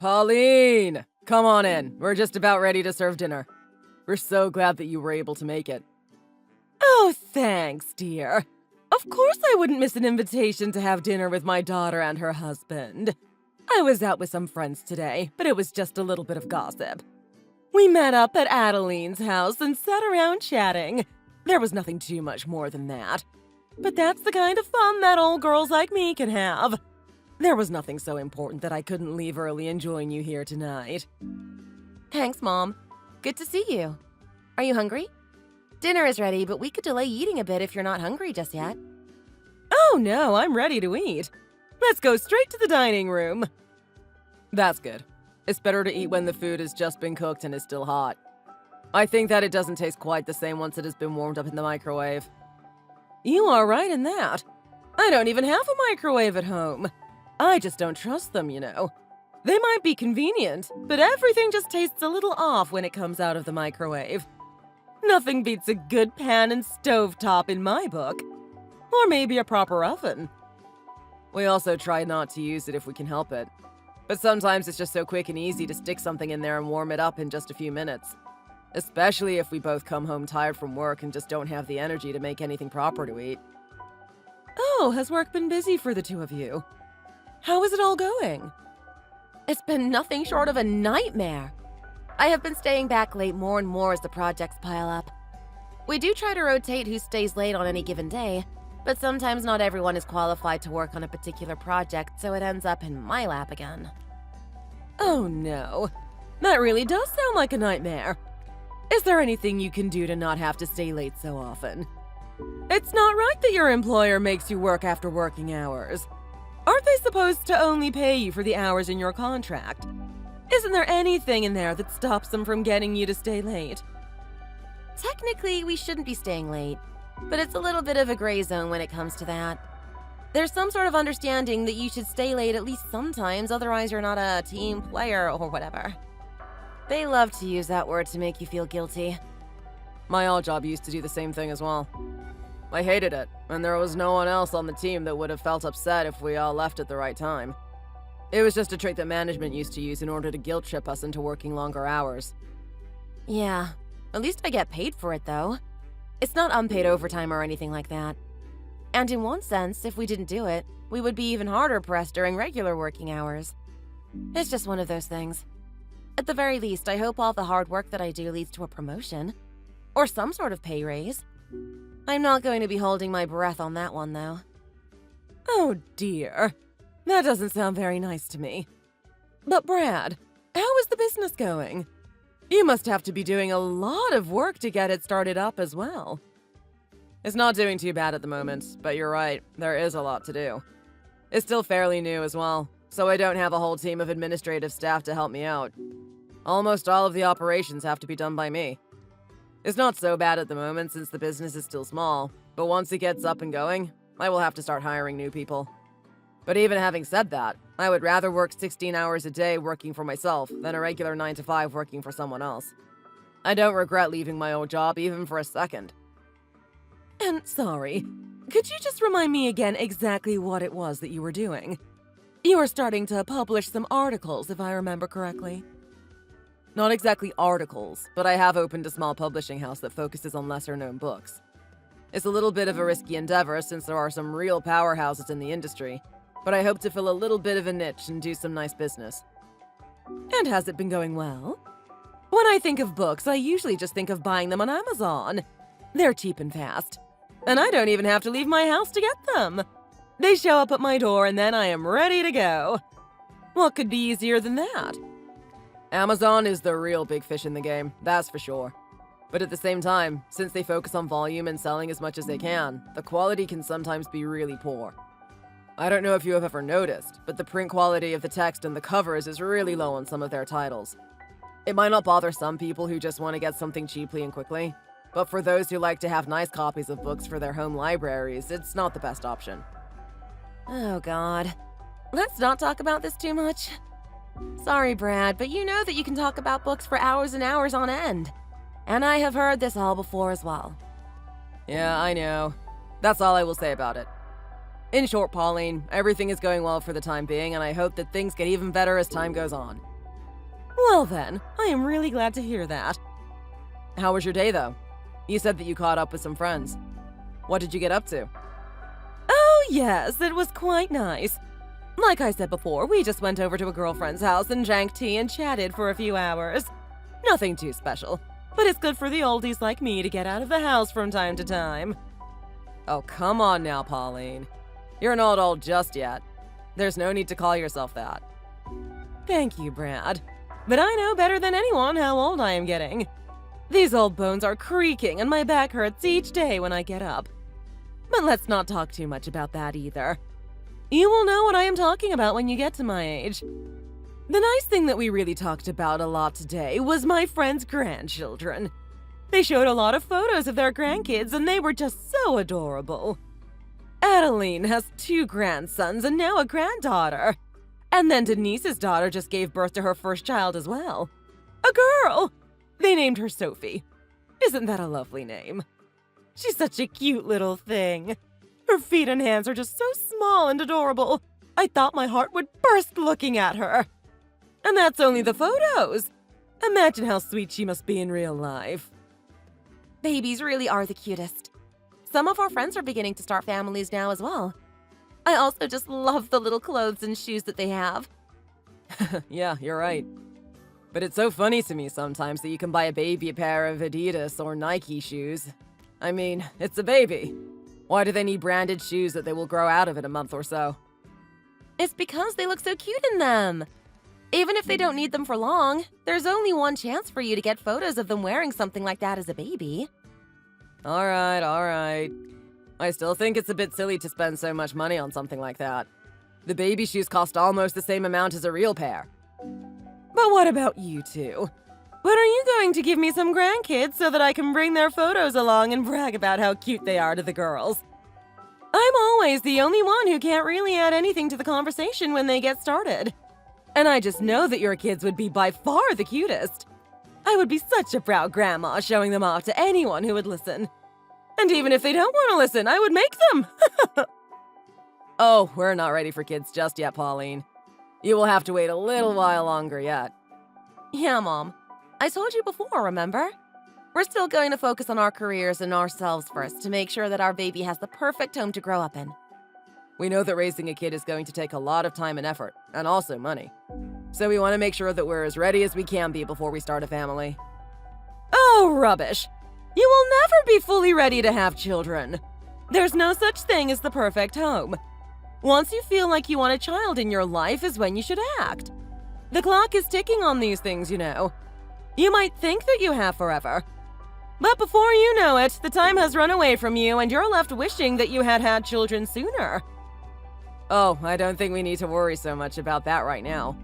Pauline! Come on in. We're just about ready to serve dinner. We're so glad that you were able to make it. Oh, thanks, dear. Of course I wouldn't miss an invitation to have dinner with my daughter and her husband. I was out with some friends today, but it was just a little bit of gossip. We met up at Adeline's house and sat around chatting. There was nothing too much more than that. But that's the kind of fun that old girls like me can have. There was nothing so important that I couldn't leave early and join you here tonight. Thanks, Mom. Good to see you. Are you hungry? Dinner is ready, but we could delay eating a bit if you're not hungry just yet. Oh no, I'm ready to eat. Let's go straight to the dining room. That's good. It's better to eat when the food has just been cooked and is still hot. I think that it doesn't taste quite the same once it has been warmed up in the microwave. You are right in that. I don't even have a microwave at home. I just don't trust them, you know. They might be convenient, but everything just tastes a little off when it comes out of the microwave. Nothing beats a good pan and stovetop in my book. Or maybe a proper oven. We also try not to use it if we can help it. But sometimes it's just so quick and easy to stick something in there and warm it up in just a few minutes. Especially if we both come home tired from work and just don't have the energy to make anything proper to eat. Oh, has work been busy for the two of you? How is it all going? It's been nothing short of a nightmare. I have been staying back late more and more as the projects pile up. We do try to rotate who stays late on any given day, but sometimes not everyone is qualified to work on a particular project, so it ends up in my lap again. Oh no, that really does sound like a nightmare. Is there anything you can do to not have to stay late so often? It's not right that your employer makes you work after working hours. Aren't they supposed to only pay you for the hours in your contract? Isn't there anything in there that stops them from getting you to stay late? Technically, we shouldn't be staying late, but it's a little bit of a gray zone when it comes to that. There's some sort of understanding that you should stay late at least sometimes, otherwise you're not a team player or whatever. They love to use that word to make you feel guilty. My old job used to do the same thing as well. I hated it, and there was no one else on the team that would have felt upset if we all left at the right time. It was just a trick that management used to use in order to guilt trip us into working longer hours. Yeah, at least I get paid for it though. It's not unpaid overtime or anything like that. And in one sense, if we didn't do it, we would be even harder pressed during regular working hours. It's just one of those things. At the very least, I hope all the hard work that I do leads to a promotion. Or some sort of pay raise. I'm not going to be holding my breath on that one, though. Oh dear. That doesn't sound very nice to me. But Brad, how is the business going? You must have to be doing a lot of work to get it started up as well. It's not doing too bad at the moment, but you're right, there is a lot to do. It's still fairly new as well, so I don't have a whole team of administrative staff to help me out. Almost all of the operations have to be done by me. It's not so bad at the moment since the business is still small, but once it gets up and going, I will have to start hiring new people. But even having said that, I would rather work 16 hours a day working for myself than a regular 9 to 5 working for someone else. I don't regret leaving my old job even for a second. And sorry, could you just remind me again exactly what it was that you were doing? You were starting to publish some articles, if I remember correctly. Not exactly articles, but I have opened a small publishing house that focuses on lesser-known books. It's a little bit of a risky endeavor since there are some real powerhouses in the industry, but I hope to fill a little bit of a niche and do some nice business. And has it been going well? When I think of books, I usually just think of buying them on Amazon. They're cheap and fast, and I don't even have to leave my house to get them. They show up at my door and then I am ready to go. What could be easier than that? Amazon is the real big fish in the game, that's for sure. But at the same time, since they focus on volume and selling as much as they can, the quality can sometimes be really poor. I don't know if you have ever noticed, but the print quality of the text and the covers is really low on some of their titles. It might not bother some people who just want to get something cheaply and quickly, but for those who like to have nice copies of books for their home libraries, it's not the best option. Oh God. Let's not talk about this too much. Sorry, Brad, but you know that you can talk about books for hours and hours on end. And I have heard this all before as well. Yeah, I know. That's all I will say about it. In short, Pauline, everything is going well for the time being, and I hope that things get even better as time goes on. Well then, I am really glad to hear that. How was your day, though? You said that you caught up with some friends. What did you get up to? Oh, yes, it was quite nice. Like I said before, we just went over to a girlfriend's house and drank tea and chatted for a few hours. Nothing too special, but it's good for the oldies like me to get out of the house from time to time. Oh, come on now, Pauline. You're not old just yet. There's no need to call yourself that. Thank you, Brad. But I know better than anyone how old I am getting. These old bones are creaking and my back hurts each day when I get up. But let's not talk too much about that either. You will know what I am talking about when you get to my age. The nice thing that we really talked about a lot today was my friend's grandchildren. They showed a lot of photos of their grandkids and they were just so adorable. Adeline has 2 grandsons and now a granddaughter. And then Denise's daughter just gave birth to her first child as well. A girl! They named her Sophie. Isn't that a lovely name? She's such a cute little thing. Her feet and hands are just so small and adorable. I thought my heart would burst looking at her. And that's only the photos. Imagine how sweet she must be in real life. Babies really are the cutest. Some of our friends are beginning to start families now as well. I also just love the little clothes and shoes that they have. Yeah, you're right. But it's so funny to me sometimes that you can buy a baby a pair of Adidas or Nike shoes. I mean, it's a baby. Why do they need branded shoes that they will grow out of in a month or so? It's because they look so cute in them. Even if they don't need them for long, there's only one chance for you to get photos of them wearing something like that as a baby. All right. I still think it's a bit silly to spend so much money on something like that. The baby shoes cost almost the same amount as a real pair. But what about you two? When are you going to give me some grandkids so that I can bring their photos along and brag about how cute they are to the girls? I'm always the only one who can't really add anything to the conversation when they get started. And I just know that your kids would be by far the cutest. I would be such a proud grandma showing them off to anyone who would listen. And even if they don't want to listen, I would make them. Oh, we're not ready for kids just yet, Pauline. You will have to wait a little while longer yet. Yeah, Mom. I told you before, remember? We're still going to focus on our careers and ourselves first to make sure that our baby has the perfect home to grow up in. We know that raising a kid is going to take a lot of time and effort, and also money. So we want to make sure that we're as ready as we can be before we start a family. Oh, rubbish! You will never be fully ready to have children. There's no such thing as the perfect home. Once you feel like you want a child in your life is when you should act. The clock is ticking on these things, you know. You might think that you have forever. But before you know it, the time has run away from you and you're left wishing that you had had children sooner. Oh, I don't think we need to worry so much about that right now.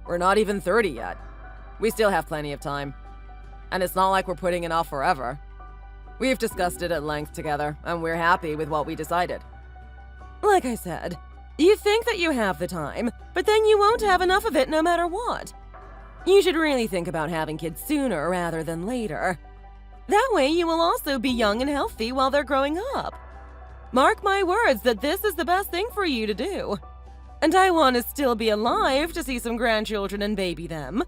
We're not even 30 yet. We still have plenty of time. And it's not like we're putting it off forever. We've discussed it at length together, and we're happy with what we decided. Like I said, you think that you have the time, but then you won't have enough of it no matter what. You should really think about having kids sooner rather than later. That way you will also be young and healthy while they're growing up. Mark my words that this is the best thing for you to do. And I want to still be alive to see some grandchildren and baby them.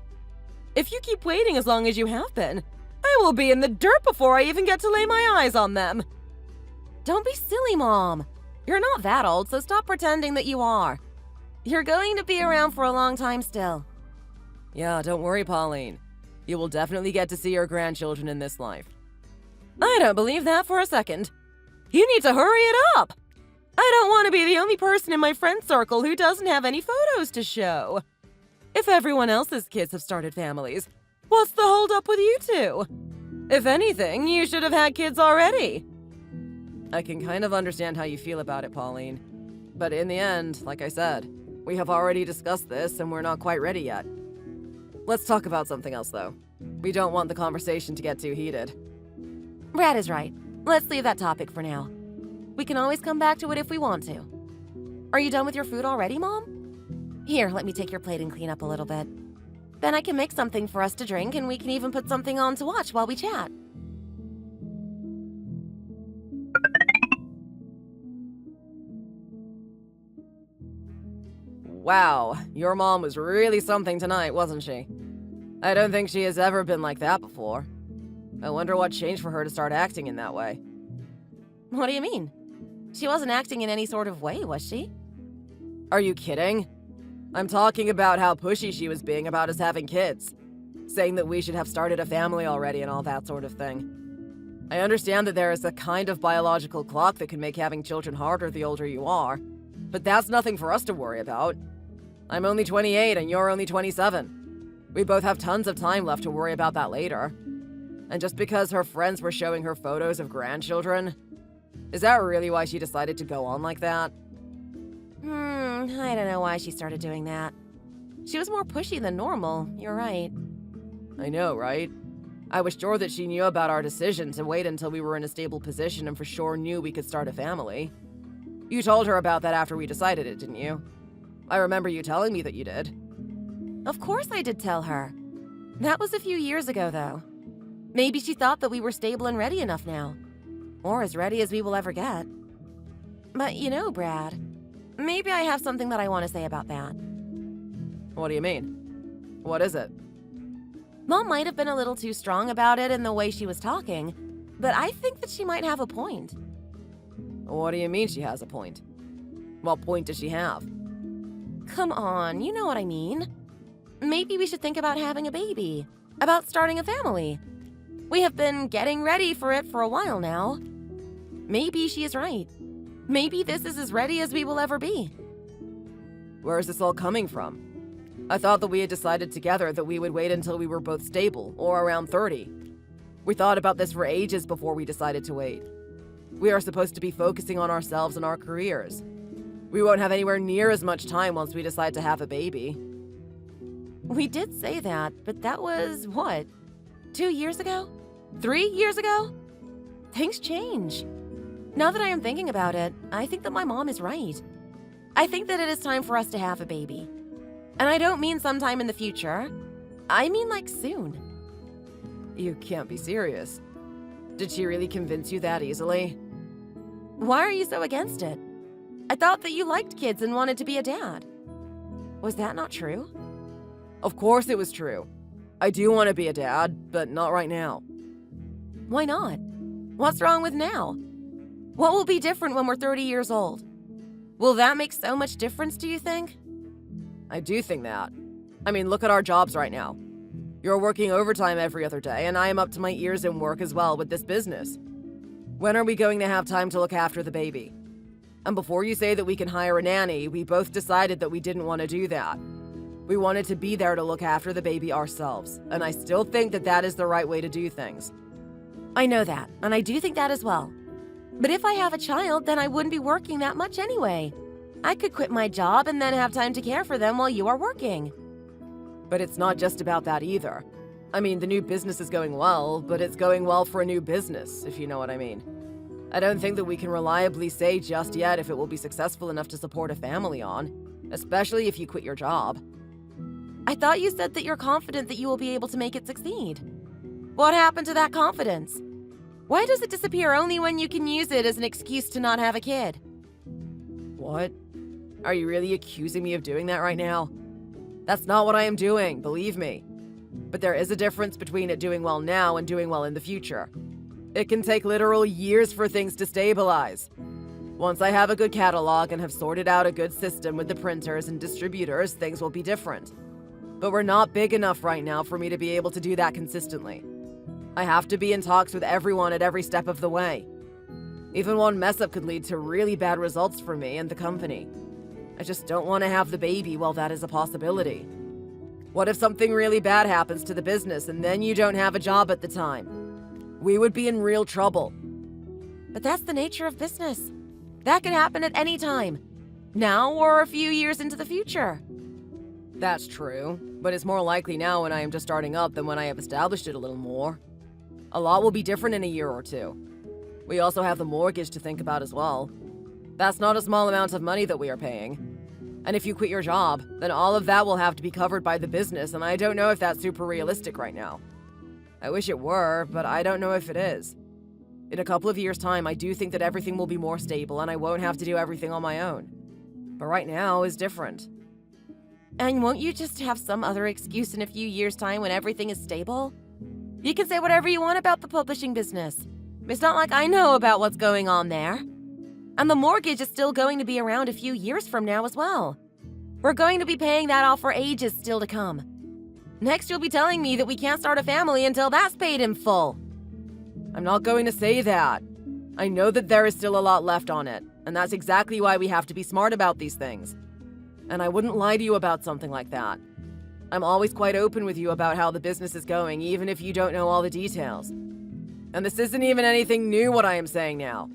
If you keep waiting as long as you have been, I will be in the dirt before I even get to lay my eyes on them. Don't be silly, Mom. You're not that old, so stop pretending that you are. You're going to be around for a long time still. Yeah, don't worry, Pauline. You will definitely get to see your grandchildren in this life. I don't believe that for a second. You need to hurry it up. I don't want to be the only person in my friend circle who doesn't have any photos to show. If everyone else's kids have started families, what's the holdup with you two? If anything, you should have had kids already. I can kind of understand how you feel about it, Pauline. But in the end, like I said, we have already discussed this and we're not quite ready yet. Let's talk about something else, though. We don't want the conversation to get too heated. Brad is right. Let's leave that topic for now. We can always come back to it if we want to. Are you done with your food already, Mom? Here, let me take your plate and clean up a little bit. Then I can make something for us to drink and we can even put something on to watch while we chat. Wow, your mom was really something tonight, wasn't she? I don't think she has ever been like that before. I wonder what changed for her to start acting in that way. What do you mean? She wasn't acting in any sort of way, was she? Are you kidding? I'm talking about how pushy she was being about us having kids, saying that we should have started a family already and all that sort of thing. I understand that there is a kind of biological clock that can make having children harder the older you are, but that's nothing for us to worry about. I'm only 28 and you're only 27. We both have tons of time left to worry about that later. And just because her friends were showing her photos of grandchildren, is that really why she decided to go on like that? I don't know why she started doing that. She was more pushy than normal, you're right. I know, right? I was sure that she knew about our decision to wait until we were in a stable position and for sure knew we could start a family. You told her about that after we decided it, didn't you? I remember you telling me that you did. Of course I did tell her. That was a few years ago, though. Maybe she thought that we were stable and ready enough now. Or as ready as we will ever get. But you know, Brad, maybe I have something that I want to say about that. What do you mean? What is it? Mom might have been a little too strong about it in the way she was talking, but I think that she might have a point. What do you mean she has a point? What point does she have? Come on, you know what I mean. Maybe we should think about having a baby, about starting a family. We have been getting ready for it for a while now. Maybe she is right. Maybe this is as ready as we will ever be. Where is this all coming from? I thought that we had decided together that we would wait until we were both stable, or around 30. We thought about this for ages before we decided to wait. We are supposed to be focusing on ourselves and our careers. We won't have anywhere near as much time once we decide to have a baby. We did say that, but that was, what, 2 years ago? 3 years ago? Things change. Now that I am thinking about it, I think that my mom is right. I think that it is time for us to have a baby. And I don't mean sometime in the future. I mean like soon. You can't be serious. Did she really convince you that easily? Why are you so against it? I thought that you liked kids and wanted to be a dad. Was that not true? Of course it was true. I do want to be a dad, but not right now. Why not? What's wrong with now? What will be different when we're 30 years old? Will that make so much difference, do you think? I do think that. I mean, look at our jobs right now. You're working overtime every other day, and I am up to my ears in work as well with this business. When are we going to have time to look after the baby? And before you say that we can hire a nanny, we both decided that we didn't want to do that. We wanted to be there to look after the baby ourselves, and I still think that that is the right way to do things. I know that, and I do think that as well. But if I have a child, then I wouldn't be working that much anyway. I could quit my job and then have time to care for them while you are working. But it's not just about that either. I mean, the new business is going well, but it's going well for a new business, if you know what I mean. I don't think that we can reliably say just yet if it will be successful enough to support a family on, especially if you quit your job. I thought you said that you're confident that you will be able to make it succeed. What happened to that confidence? Why does it disappear only when you can use it as an excuse to not have a kid? What? Are you really accusing me of doing that right now? That's not what I am doing, believe me. But there is a difference between it doing well now and doing well in the future. It can take literal years for things to stabilize. Once I have a good catalog and have sorted out a good system with the printers and distributors, things will be different. But we're not big enough right now for me to be able to do that consistently. I have to be in talks with everyone at every step of the way. Even one mess up could lead to really bad results for me and the company. I just don't want to have the baby while that is a possibility. What if something really bad happens to the business and then you don't have a job at the time? We would be in real trouble. But that's the nature of business. That could happen at any time. Now or a few years into the future. That's true, but it's more likely now when I am just starting up than when I have established it a little more. A lot will be different in a year or two. We also have the mortgage to think about as well. That's not a small amount of money that we are paying. And if you quit your job, then all of that will have to be covered by the business, and I don't know if that's super realistic right now. I wish it were, but I don't know if it is. In a couple of years' time, I do think that everything will be more stable and I won't have to do everything on my own. But right now is different. And won't you just have some other excuse in a few years' time when everything is stable? You can say whatever you want about the publishing business. It's not like I know about what's going on there. And the mortgage is still going to be around a few years from now as well. We're going to be paying that off for ages still to come. Next, you'll be telling me that we can't start a family until that's paid in full. I'm not going to say that. I know that there is still a lot left on it, and that's exactly why we have to be smart about these things. And I wouldn't lie to you about something like that. I'm always quite open with you about how the business is going, even if you don't know all the details. And this isn't even anything new what I am saying now.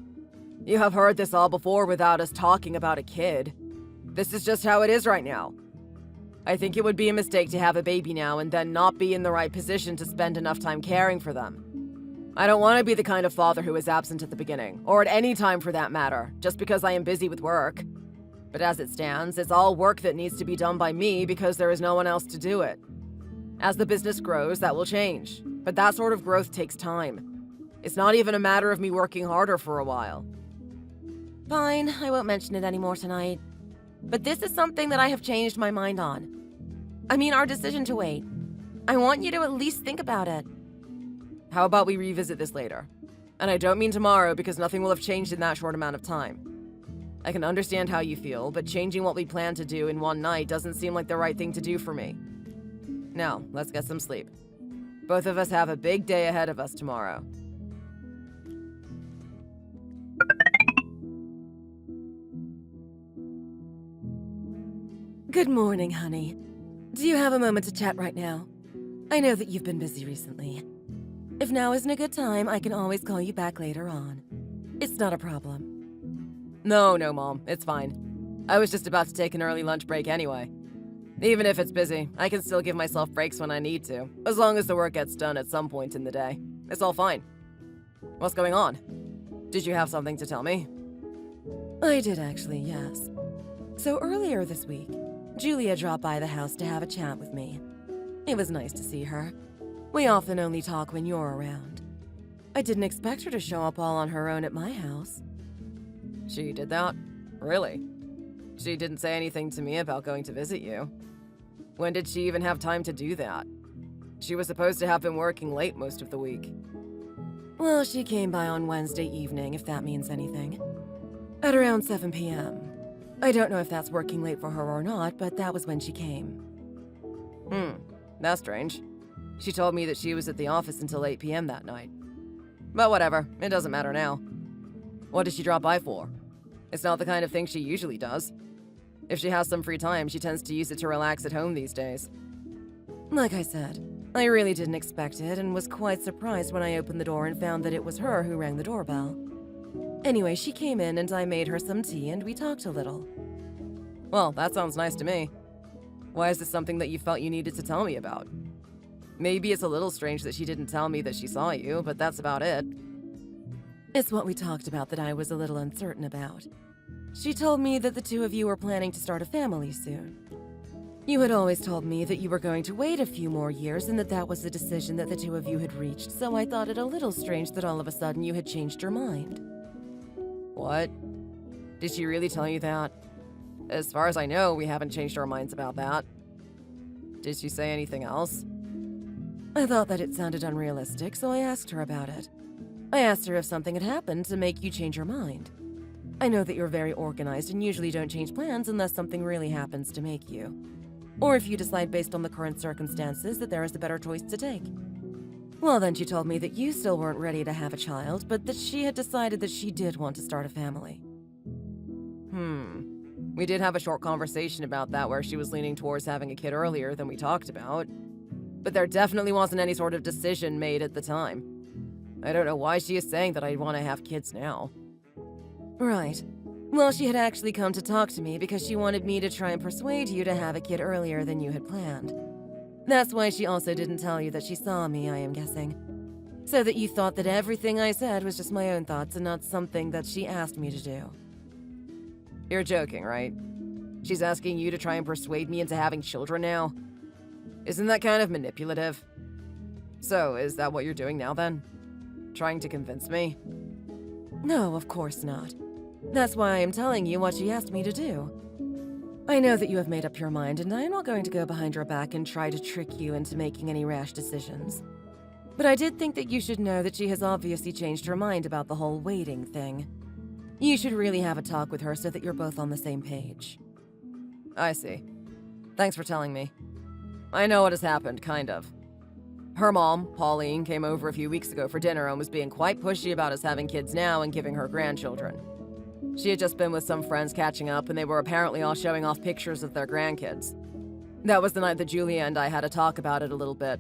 You have heard this all before without us talking about a kid. This is just how it is right now. I think it would be a mistake to have a baby now and then not be in the right position to spend enough time caring for them. I don't want to be the kind of father who is absent at the beginning, or at any time for that matter, just because I am busy with work. But as it stands, it's all work that needs to be done by me because there is no one else to do it. As the business grows, that will change, but that sort of growth takes time. It's not even a matter of me working harder for a while. Fine, I won't mention it anymore tonight. But this is something that I have changed my mind on. I mean, our decision to wait. I want you to at least think about it. How about we revisit this later? And I don't mean tomorrow because nothing will have changed in that short amount of time. I can understand how you feel, but changing what we plan to do in one night doesn't seem like the right thing to do for me. Now, let's get some sleep. Both of us have a big day ahead of us tomorrow. Good morning, honey. Do you have a moment to chat right now? I know that you've been busy recently. If now isn't a good time, I can always call you back later on. It's not a problem. No, Mom. It's fine. I was just about to take an early lunch break anyway. Even if it's busy, I can still give myself breaks when I need to, as long as the work gets done at some point in the day. It's all fine. What's going on? Did you have something to tell me? I did actually, yes. So earlier this week, Julia dropped by the house to have a chat with me. It was nice to see her. We often only talk when you're around. I didn't expect her to show up all on her own at my house. She did that? Really? She didn't say anything to me about going to visit you. When did she even have time to do that? She was supposed to have been working late most of the week. Well, she came by on Wednesday evening, if that means anything. At around 7 p.m. I don't know if that's working late for her or not, but that was when she came. That's strange. She told me that she was at the office until 8 p.m. that night. But whatever, it doesn't matter now. What did she drop by for? It's not the kind of thing she usually does. If she has some free time, she tends to use it to relax at home these days. Like I said, I really didn't expect it and was quite surprised when I opened the door and found that it was her who rang the doorbell. Anyway, she came in and I made her some tea and we talked a little. Well, that sounds nice to me. Why is this something that you felt you needed to tell me about? Maybe it's a little strange that she didn't tell me that she saw you, but that's about it. It's what we talked about that I was a little uncertain about. She told me that the two of you were planning to start a family soon. You had always told me that you were going to wait a few more years and that was the decision that the two of you had reached, so I thought it a little strange that all of a sudden you had changed your mind. What? Did she really tell you that? As far as I know, we haven't changed our minds about that. Did she say anything else? I thought that it sounded unrealistic, so I asked her about it. I asked her if something had happened to make you change your mind. I know that you're very organized and usually don't change plans unless something really happens to make you. Or if you decide based on the current circumstances that there is a better choice to take. Well, then she told me that you still weren't ready to have a child, but that she had decided that she did want to start a family. We did have a short conversation about that where she was leaning towards having a kid earlier than we talked about. But there definitely wasn't any sort of decision made at the time. I don't know why she is saying that I want to have kids now. Right. Well, she had actually come to talk to me because she wanted me to try and persuade you to have a kid earlier than you had planned. That's why she also didn't tell you that she saw me, I am guessing. So that you thought that everything I said was just my own thoughts and not something that she asked me to do. You're joking, right? She's asking you to try and persuade me into having children now? Isn't that kind of manipulative? So, is that what you're doing now then? Trying to convince me? No, of course not. That's why I am telling you what she asked me to do. I know that you have made up your mind, and I am not going to go behind your back and try to trick you into making any rash decisions. But I did think that you should know that she has obviously changed her mind about the whole waiting thing. You should really have a talk with her so that you're both on the same page. I see. Thanks for telling me. I know what has happened, kind of. Her mom, Pauline, came over a few weeks ago for dinner and was being quite pushy about us having kids now and giving her grandchildren. She had just been with some friends catching up, and they were apparently all showing off pictures of their grandkids. That was the night that Julia and I had a talk about it a little bit.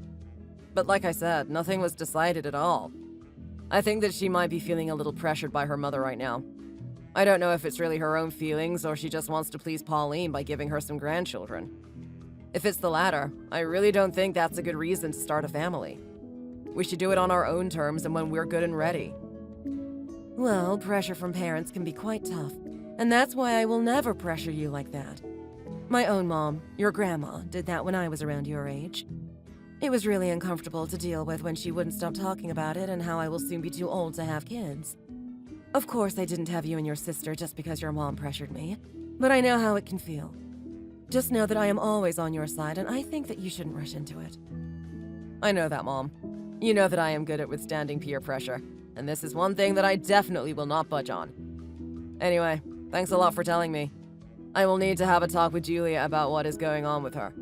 But like I said, nothing was decided at all. I think that she might be feeling a little pressured by her mother right now. I don't know if it's really her own feelings or she just wants to please Pauline by giving her some grandchildren. If it's the latter, I really don't think that's a good reason to start a family. We should do it on our own terms and when we're good and ready. Well, pressure from parents can be quite tough, and that's why I will never pressure you like that. My own mom, your grandma, did that when I was around your age. It was really uncomfortable to deal with when she wouldn't stop talking about it and how I will soon be too old to have kids. Of course, I didn't have you and your sister just because your mom pressured me, but I know how it can feel. Just know that I am always on your side, and I think that you shouldn't rush into it. I know that, Mom. You know that I am good at withstanding peer pressure, and this is one thing that I definitely will not budge on. Anyway, thanks a lot for telling me. I will need to have a talk with Julia about what is going on with her.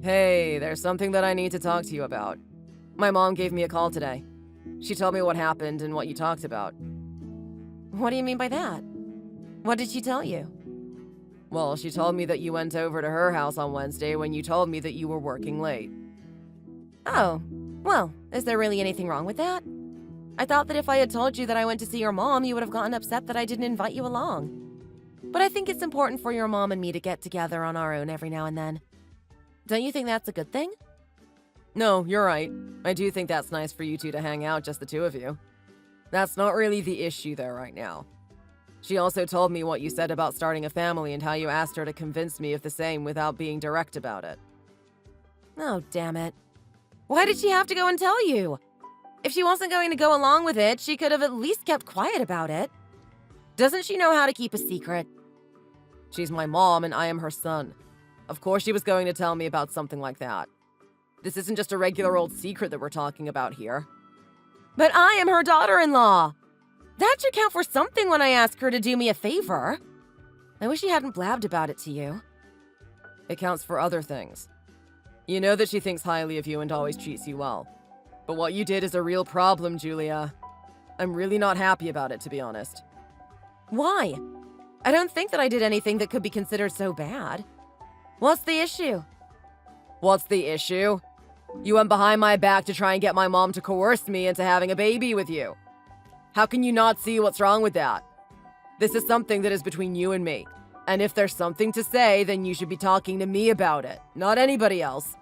Hey, there's something that I need to talk to you about. My mom gave me a call today. She told me what happened and what you talked about. What do you mean by that? What did she tell you? Well, she told me that you went over to her house on Wednesday when you told me that you were working late. Oh, well, is there really anything wrong with that? I thought that if I had told you that I went to see your mom, you would have gotten upset that I didn't invite you along. But I think it's important for your mom and me to get together on our own every now and then. Don't you think that's a good thing? No, you're right. I do think that's nice for you two to hang out, just the two of you. That's not really the issue there right now. She also told me what you said about starting a family and how you asked her to convince me of the same without being direct about it. Oh, damn it. Why did she have to go and tell you? If she wasn't going to go along with it, she could have at least kept quiet about it. Doesn't she know how to keep a secret? She's my mom and I am her son. Of course she was going to tell me about something like that. This isn't just a regular old secret that we're talking about here. But I am her daughter-in-law. That should count for something when I ask her to do me a favor. I wish she hadn't blabbed about it to you. It counts for other things. You know that she thinks highly of you and always treats you well. But what you did is a real problem, Julia. I'm really not happy about it, to be honest. Why? I don't think that I did anything that could be considered so bad. What's the issue? What's the issue? You went behind my back to try and get my mom to coerce me into having a baby with you. How can you not see what's wrong with that? This is something that is between you and me. And if there's something to say, then you should be talking to me about it, not anybody else.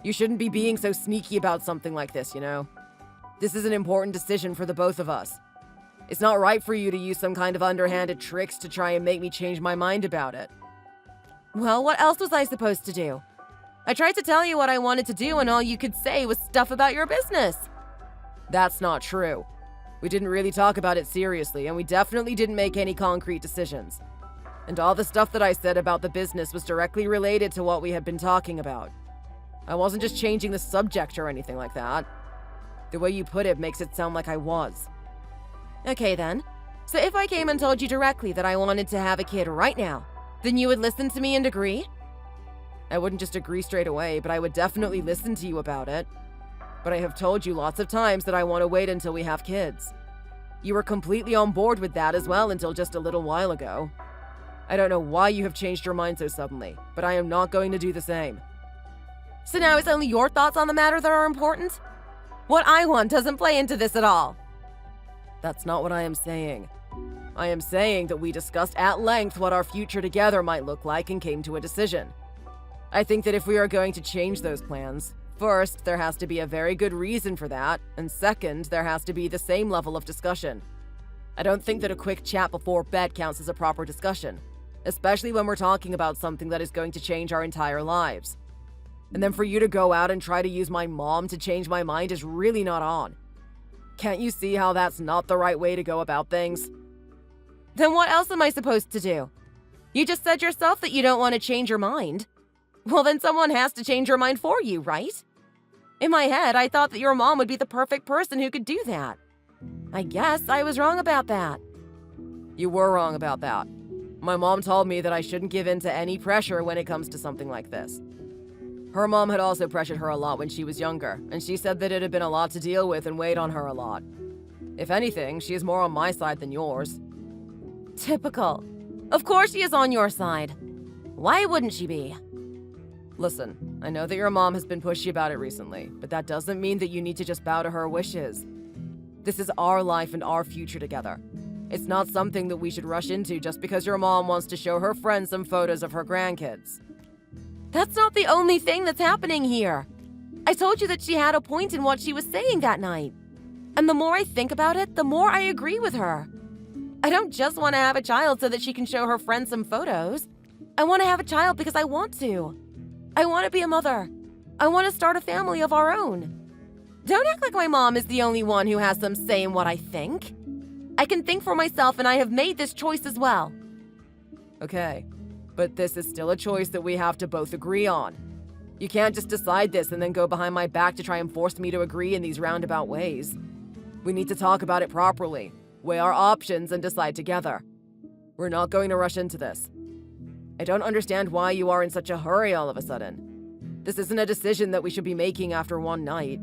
You shouldn't be being so sneaky about something like this, you know? This is an important decision for the both of us. It's not right for you to use some kind of underhanded tricks to try and make me change my mind about it. Well, what else was I supposed to do? I tried to tell you what I wanted to do and all you could say was stuff about your business. That's not true. We didn't really talk about it seriously, and we definitely didn't make any concrete decisions. And all the stuff that I said about the business was directly related to what we had been talking about. I wasn't just changing the subject or anything like that. The way you put it makes it sound like I was. Okay then. So if I came and told you directly that I wanted to have a kid right now, then you would listen to me and agree? I wouldn't just agree straight away, but I would definitely listen to you about it. But I have told you lots of times that I want to wait until we have kids. You were completely on board with that as well until just a little while ago. I don't know why you have changed your mind so suddenly, but I am not going to do the same. So now it's only your thoughts on the matter that are important? What I want doesn't play into this at all. That's not what I am saying. I am saying that we discussed at length what our future together might look like and came to a decision. I think that if we are going to change those plans, first, there has to be a very good reason for that, and second, there has to be the same level of discussion. I don't think that a quick chat before bed counts as a proper discussion, especially when we're talking about something that is going to change our entire lives. And then for you to go out and try to use my mom to change my mind is really not on. Can't you see how that's not the right way to go about things? Then what else am I supposed to do? You just said yourself that you don't want to change your mind. Well, then someone has to change your mind for you, right? In my head, I thought that your mom would be the perfect person who could do that. I guess I was wrong about that. You were wrong about that. My mom told me that I shouldn't give in to any pressure when it comes to something like this. Her mom had also pressured her a lot when she was younger, and she said that it had been a lot to deal with and weighed on her a lot. If anything, she is more on my side than yours. Typical. Of course she is on your side. Why wouldn't she be? Listen, I know that your mom has been pushy about it recently, but that doesn't mean that you need to just bow to her wishes. This is our life and our future together. It's not something that we should rush into just because your mom wants to show her friends some photos of her grandkids. That's not the only thing that's happening here. I told you that she had a point in what she was saying that night. And the more I think about it, the more I agree with her. I don't just want to have a child so that she can show her friends some photos. I want to have a child because I want to. I want to be a mother. I want to start a family of our own. Don't act like my mom is the only one who has some say in what I think. I can think for myself, and I have made this choice as well. Okay, but this is still a choice that we have to both agree on. You can't just decide this and then go behind my back to try and force me to agree in these roundabout ways. We need to talk about it properly, weigh our options, and decide together. We're not going to rush into this. I don't understand why you are in such a hurry all of a sudden. This isn't a decision that we should be making after one night.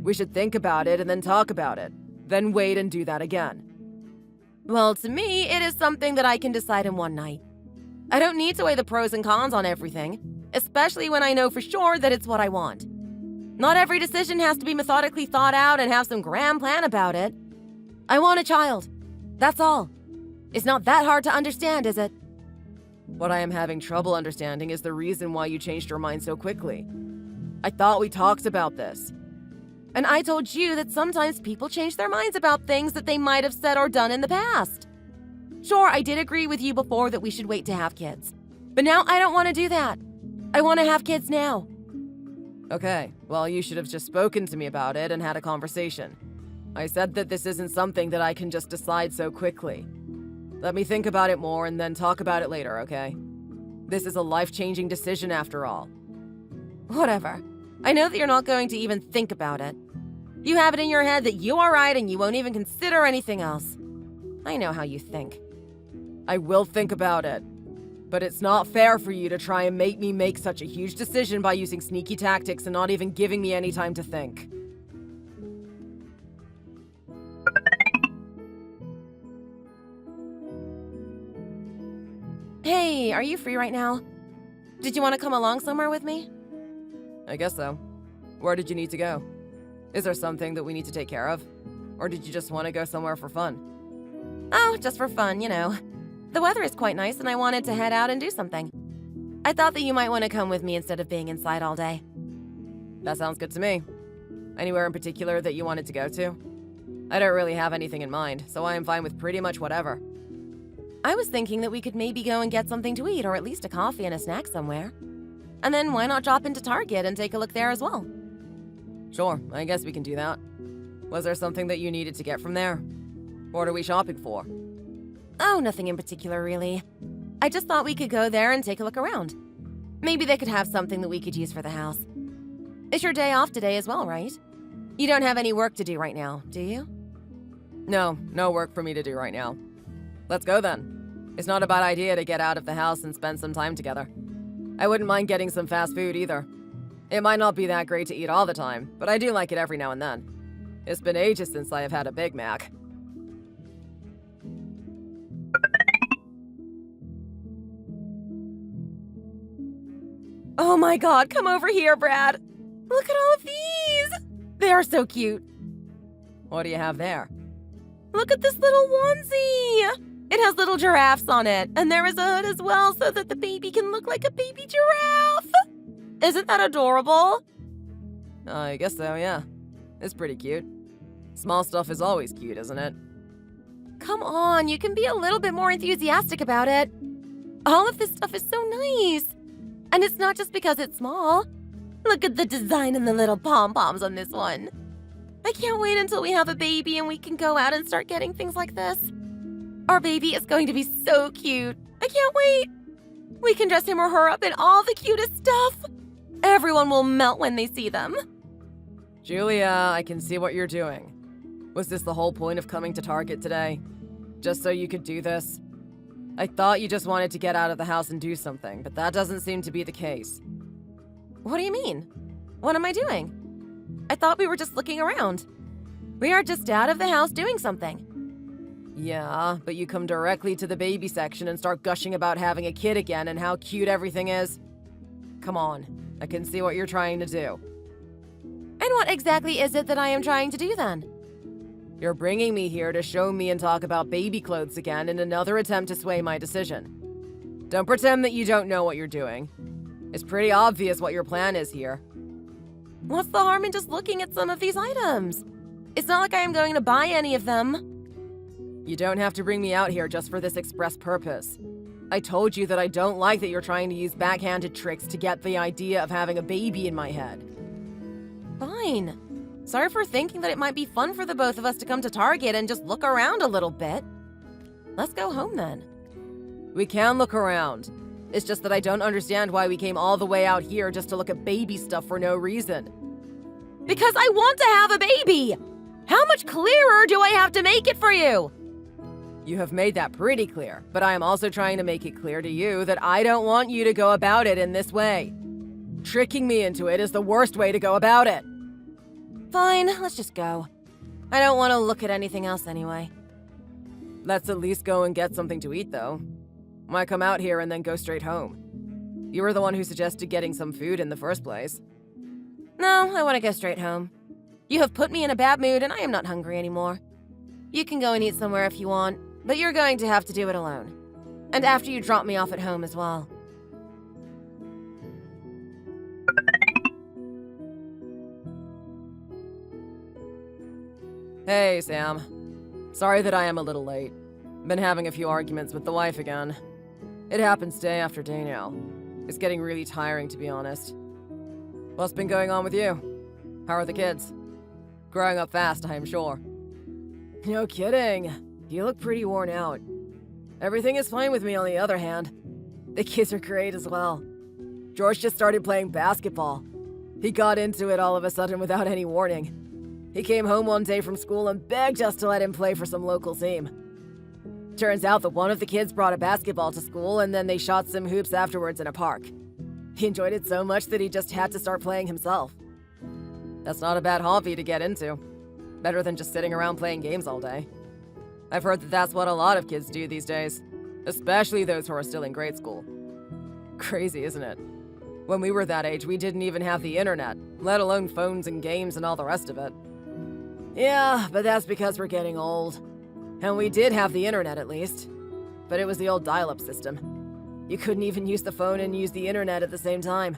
We should think about it and then talk about it, then wait and do that again. Well, to me, it is something that I can decide in one night. I don't need to weigh the pros and cons on everything, especially when I know for sure that it's what I want. Not every decision has to be methodically thought out and have some grand plan about it. I want a child. That's all. It's not that hard to understand, is it? What I am having trouble understanding is the reason why you changed your mind so quickly. I thought we talked about this. And I told you that sometimes people change their minds about things that they might have said or done in the past. Sure, I did agree with you before that we should wait to have kids. But now I don't want to do that. I want to have kids now. Okay, well, you should have just spoken to me about it and had a conversation. I said that this isn't something that I can just decide so quickly. Let me think about it more and then talk about it later, okay? This is a life-changing decision after all. Whatever. I know that you're not going to even think about it. You have it in your head that you are right and you won't even consider anything else. I know how you think. I will think about it. But it's not fair for you to try and make me make such a huge decision by using sneaky tactics and not even giving me any time to think. Hey, are you free right now? Did you want to come along somewhere with me? I guess so. Where did you need to go? Is there something that we need to take care of? Or did you just want to go somewhere for fun? Oh, just for fun, you know. The weather is quite nice and I wanted to head out and do something. I thought that you might want to come with me instead of being inside all day. That sounds good to me. Anywhere in particular that you wanted to go to? I don't really have anything in mind, so I am fine with pretty much whatever. I was thinking that we could maybe go and get something to eat or at least a coffee and a snack somewhere. And then why not drop into Target and take a look there as well? Sure, I guess we can do that. Was there something that you needed to get from there? What are we shopping for? Oh, nothing in particular, really. I just thought we could go there and take a look around. Maybe they could have something that we could use for the house. It's your day off today as well, right? You don't have any work to do right now, do you? No work for me to do right now. Let's go then. It's not a bad idea to get out of the house and spend some time together. I wouldn't mind getting some fast food either. It might not be that great to eat all the time, but I do like it every now and then. It's been ages since I have had a Big Mac. Oh my god, come over here, Brad! Look at all of these! They are so cute. What do you have there? Look at this little onesie! It has little giraffes on it, and there is a hood as well so that the baby can look like a baby giraffe! Isn't that adorable? I guess so, yeah. It's pretty cute. Small stuff is always cute, isn't it? Come on, you can be a little bit more enthusiastic about it. All of this stuff is so nice. And it's not just because it's small. Look at the design and the little pom-poms on this one. I can't wait until we have a baby and we can go out and start getting things like this. Our baby is going to be so cute. I can't wait. We can dress him or her up in all the cutest stuff. Everyone will melt when they see them. Julia, I can see what you're doing. Was this the whole point of coming to Target today? Just so you could do this? I thought you just wanted to get out of the house and do something, but that doesn't seem to be the case. What do you mean? What am I doing? I thought we were just looking around. We are just out of the house doing something. Yeah, but you come directly to the baby section and start gushing about having a kid again and how cute everything is. Come on, I can see what you're trying to do. And what exactly is it that I am trying to do then? You're bringing me here to show me and talk about baby clothes again in another attempt to sway my decision. Don't pretend that you don't know what you're doing. It's pretty obvious what your plan is here. What's the harm in just looking at some of these items? It's not like I am going to buy any of them. You don't have to bring me out here just for this express purpose. I told you that I don't like that you're trying to use backhanded tricks to get the idea of having a baby in my head. Fine. Sorry for thinking that it might be fun for the both of us to come to Target and just look around a little bit. Let's go home then. We can look around. It's just that I don't understand why we came all the way out here just to look at baby stuff for no reason. Because I want to have a baby! How much clearer do I have to make it for you? You have made that pretty clear, but I am also trying to make it clear to you that I don't want you to go about it in this way. Tricking me into it is the worst way to go about it. Fine, let's just go. I don't want to look at anything else anyway. Let's at least go and get something to eat, though. Why come out here and then go straight home? You were the one who suggested getting some food in the first place. No, I want to go straight home. You have put me in a bad mood and I am not hungry anymore. You can go and eat somewhere if you want, but you're going to have to do it alone. And after you drop me off at home as well. Hey, Sam. Sorry that I am a little late. Been having a few arguments with the wife again. It happens day after day now. It's getting really tiring, to be honest. What's been going on with you? How are the kids? Growing up fast, I am sure. No kidding. You look pretty worn out. Everything is fine with me on the other hand. The kids are great as well. George just started playing basketball. He got into it all of a sudden without any warning. He came home one day from school and begged us to let him play for some local team. Turns out that one of the kids brought a basketball to school and then they shot some hoops afterwards in a park. He enjoyed it so much that he just had to start playing himself. That's not a bad hobby to get into. Better than just sitting around playing games all day. I've heard that that's what a lot of kids do these days, especially those who are still in grade school. Crazy, isn't it? When we were that age, we didn't even have the internet, let alone phones and games and all the rest of it. Yeah, but that's because we're getting old. And we did have the internet at least. But it was the old dial-up system. You couldn't even use the phone and use the internet at the same time.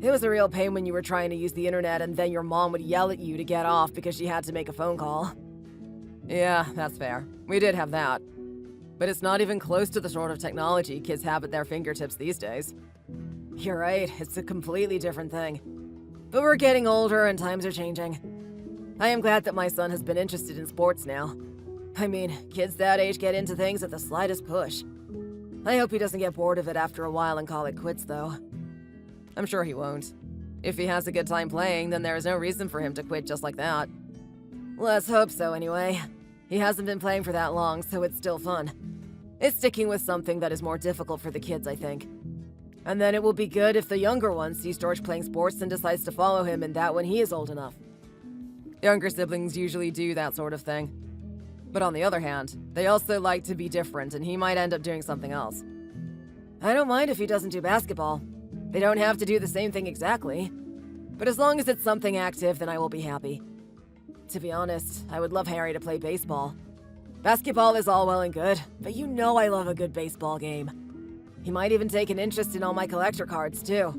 It was a real pain when you were trying to use the internet and then your mom would yell at you to get off because she had to make a phone call. Yeah, that's fair. We did have that. But it's not even close to the sort of technology kids have at their fingertips these days. You're right, it's a completely different thing. But we're getting older and times are changing. I am glad that my son has been interested in sports now. I mean, kids that age get into things at the slightest push. I hope he doesn't get bored of it after a while and call it quits, though. I'm sure he won't. If he has a good time playing, then there is no reason for him to quit just like that. Let's hope so, anyway. He hasn't been playing for that long, so it's still fun. It's sticking with something that is more difficult for the kids, I think. And then it will be good if the younger one sees George playing sports and decides to follow him in that when he is old enough. Younger siblings usually do that sort of thing. But on the other hand, they also like to be different and he might end up doing something else. I don't mind if he doesn't do basketball. They don't have to do the same thing exactly. But as long as it's something active, then I will be happy. To be honest, I would love Harry to play baseball. Basketball is all well and good, but you know I love a good baseball game. He might even take an interest in all my collector cards, too.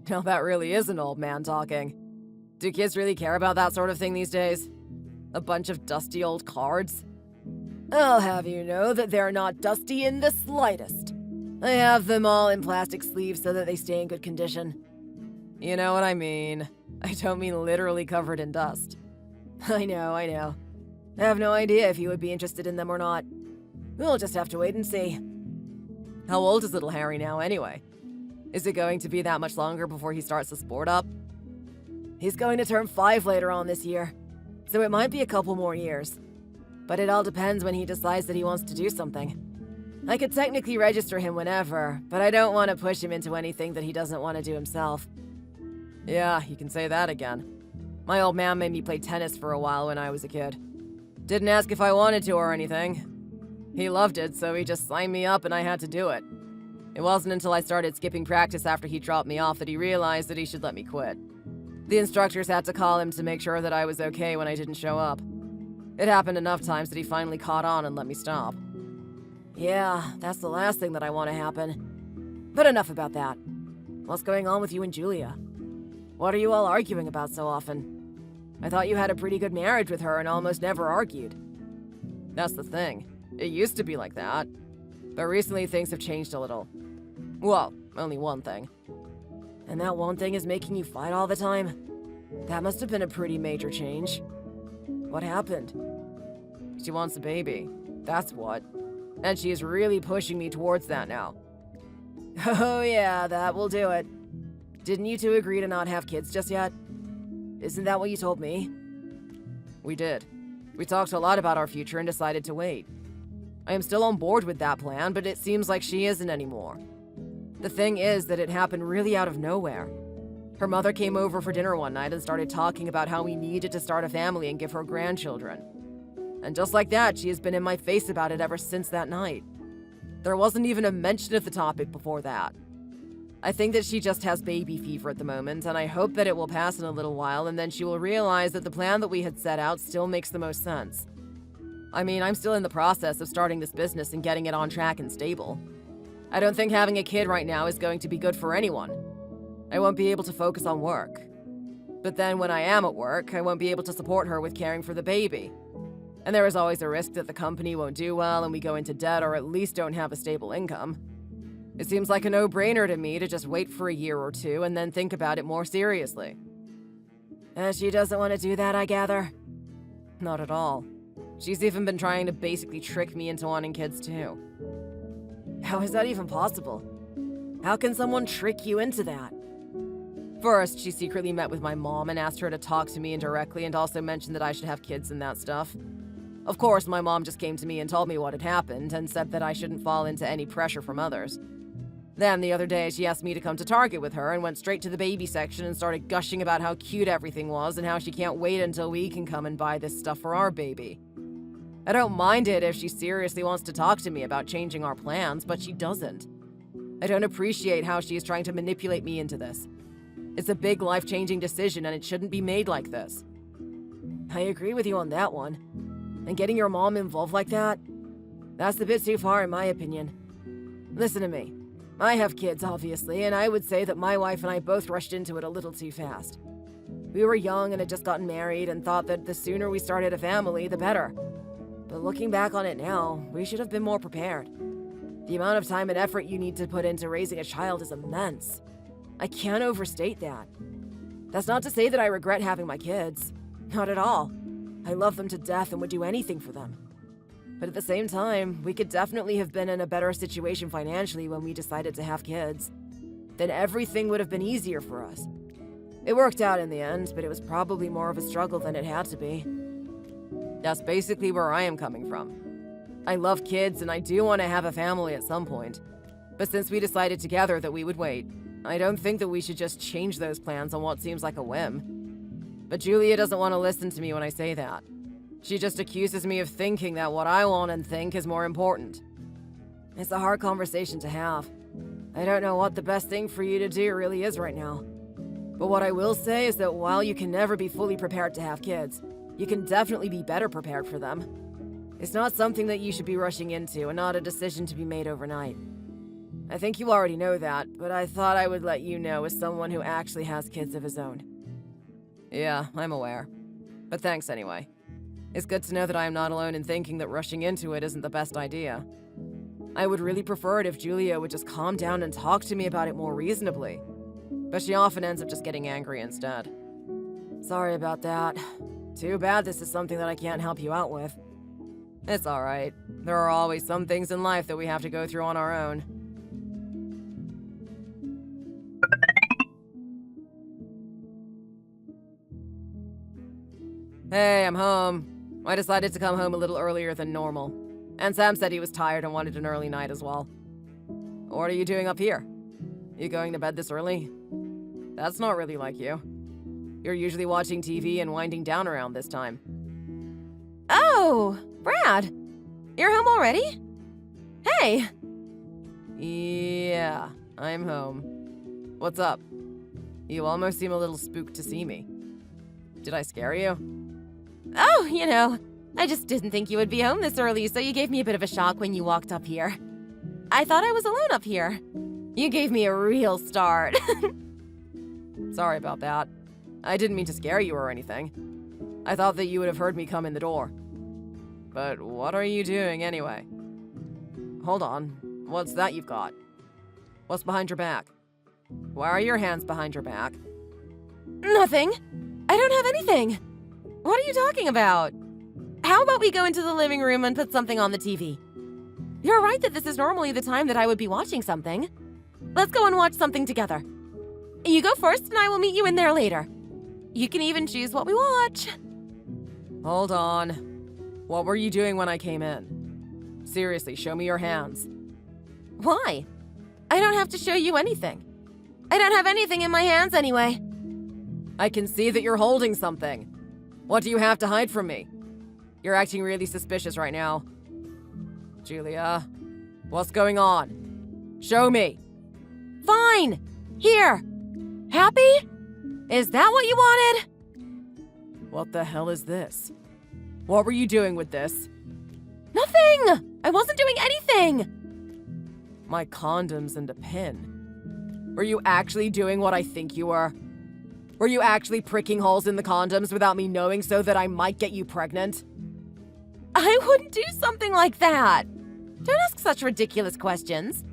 Now that really is an old man talking. Do kids really care about that sort of thing these days? A bunch of dusty old cards? I'll have you know that they're not dusty in the slightest. I have them all in plastic sleeves so that they stay in good condition. You know what I mean. I don't mean literally covered in dust. I know. I have no idea if you would be interested in them or not. We'll just have to wait and see. How old is little Harry now, anyway? Is it going to be that much longer before he starts the sport up? He's going to turn 5 later on this year, so it might be a couple more years. But it all depends when he decides that he wants to do something. I could technically register him whenever, but I don't want to push him into anything that he doesn't want to do himself. Yeah, you can say that again. My old man made me play tennis for a while when I was a kid. Didn't ask if I wanted to or anything. He loved it, so he just signed me up and I had to do it. It wasn't until I started skipping practice after he dropped me off that he realized that he should let me quit. The instructors had to call him to make sure that I was okay when I didn't show up. It happened enough times that he finally caught on and let me stop. Yeah, that's the last thing that I want to happen. But enough about that. What's going on with you and Julia? What are you all arguing about so often? I thought you had a pretty good marriage with her and almost never argued. That's the thing. It used to be like that. But recently things have changed a little. Well, only one thing. And that one thing is making you fight all the time? That must have been a pretty major change. What happened? She wants a baby. That's what. And she is really pushing me towards that now. Oh yeah, that will do it. Didn't you two agree to not have kids just yet? Isn't that what you told me? We did. We talked a lot about our future and decided to wait. I am still on board with that plan, but it seems like she isn't anymore. The thing is that it happened really out of nowhere. Her mother came over for dinner one night and started talking about how we needed to start a family and give her grandchildren. And just like that, she has been in my face about it ever since that night. There wasn't even a mention of the topic before that. I think that she just has baby fever at the moment, and I hope that it will pass in a little while and then she will realize that the plan that we had set out still makes the most sense. I mean, I'm still in the process of starting this business and getting it on track and stable. I don't think having a kid right now is going to be good for anyone. I won't be able to focus on work. But then when I am at work, I won't be able to support her with caring for the baby. And there is always a risk that the company won't do well and we go into debt or at least don't have a stable income. It seems like a no-brainer to me to just wait for a year or two and then think about it more seriously. And she doesn't want to do that, I gather? Not at all. She's even been trying to basically trick me into wanting kids too. How is that even possible? How can someone trick you into that? First, she secretly met with my mom and asked her to talk to me indirectly and also mentioned that I should have kids and that stuff. Of course, my mom just came to me and told me what had happened and said that I shouldn't fall into any pressure from others. Then the other day, she asked me to come to Target with her and went straight to the baby section and started gushing about how cute everything was and how she can't wait until we can come and buy this stuff for our baby. I don't mind it if she seriously wants to talk to me about changing our plans, but she doesn't. I don't appreciate how she is trying to manipulate me into this. It's a big life-changing decision and it shouldn't be made like this. I agree with you on that one. And getting your mom involved like that? That's a bit too far in my opinion. Listen to me. I have kids, obviously, and I would say that my wife and I both rushed into it a little too fast. We were young and had just gotten married and thought that the sooner we started a family, the better. But looking back on it now, we should have been more prepared. The amount of time and effort you need to put into raising a child is immense. I can't overstate that. That's not to say that I regret having my kids. Not at all. I love them to death and would do anything for them. But at the same time, we could definitely have been in a better situation financially when we decided to have kids. Then everything would have been easier for us. It worked out in the end, but it was probably more of a struggle than it had to be. That's basically where I am coming from. I love kids and I do want to have a family at some point. But since we decided together that we would wait, I don't think that we should just change those plans on what seems like a whim. But Julia doesn't want to listen to me when I say that. She just accuses me of thinking that what I want and think is more important. It's a hard conversation to have. I don't know what the best thing for you to do really is right now. But what I will say is that while you can never be fully prepared to have kids, you can definitely be better prepared for them. It's not something that you should be rushing into and not a decision to be made overnight. I think you already know that, but I thought I would let you know as someone who actually has kids of his own. Yeah, I'm aware. But thanks anyway. It's good to know that I am not alone in thinking that rushing into it isn't the best idea. I would really prefer it if Julia would just calm down and talk to me about it more reasonably. But she often ends up just getting angry instead. Sorry about that. Too bad this is something that I can't help you out with. It's alright. There are always some things in life that we have to go through on our own. Hey, I'm home. I decided to come home a little earlier than normal. And Sam said he was tired and wanted an early night as well. What are you doing up here? You going to bed this early? That's not really like you. You're usually watching TV and winding down around this time. Oh, Brad. You're home already? Hey. Yeah, I'm home. What's up? You almost seem a little spooked to see me. Did I scare you? Oh, I just didn't think you would be home this early, so you gave me a bit of a shock when you walked up here. I thought I was alone up here. You gave me a real start. Sorry about that. I didn't mean to scare you or anything. I thought that you would have heard me come in the door. But what are you doing anyway? Hold on. What's that you've got? What's behind your back? Why are your hands behind your back? Nothing. I don't have anything. What are you talking about? How about we go into the living room and put something on the TV? You're right that this is normally the time that I would be watching something. Let's go and watch something together. You go first and I will meet you in there later. You can even choose what we watch. Hold on. What were you doing when I came in? Seriously, show me your hands. Why? I don't have to show you anything. I don't have anything in my hands anyway. I can see that you're holding something. What do you have to hide from me? You're acting really suspicious right now. Julia, what's going on? Show me. Fine. Here. Happy? Is that what you wanted? What the hell is this? What were you doing with this? Nothing! I wasn't doing anything! My condoms and a pin. Were you actually doing what I think you were? Were you actually pricking holes in the condoms without me knowing so that I might get you pregnant? I wouldn't do something like that. Don't ask such ridiculous questions.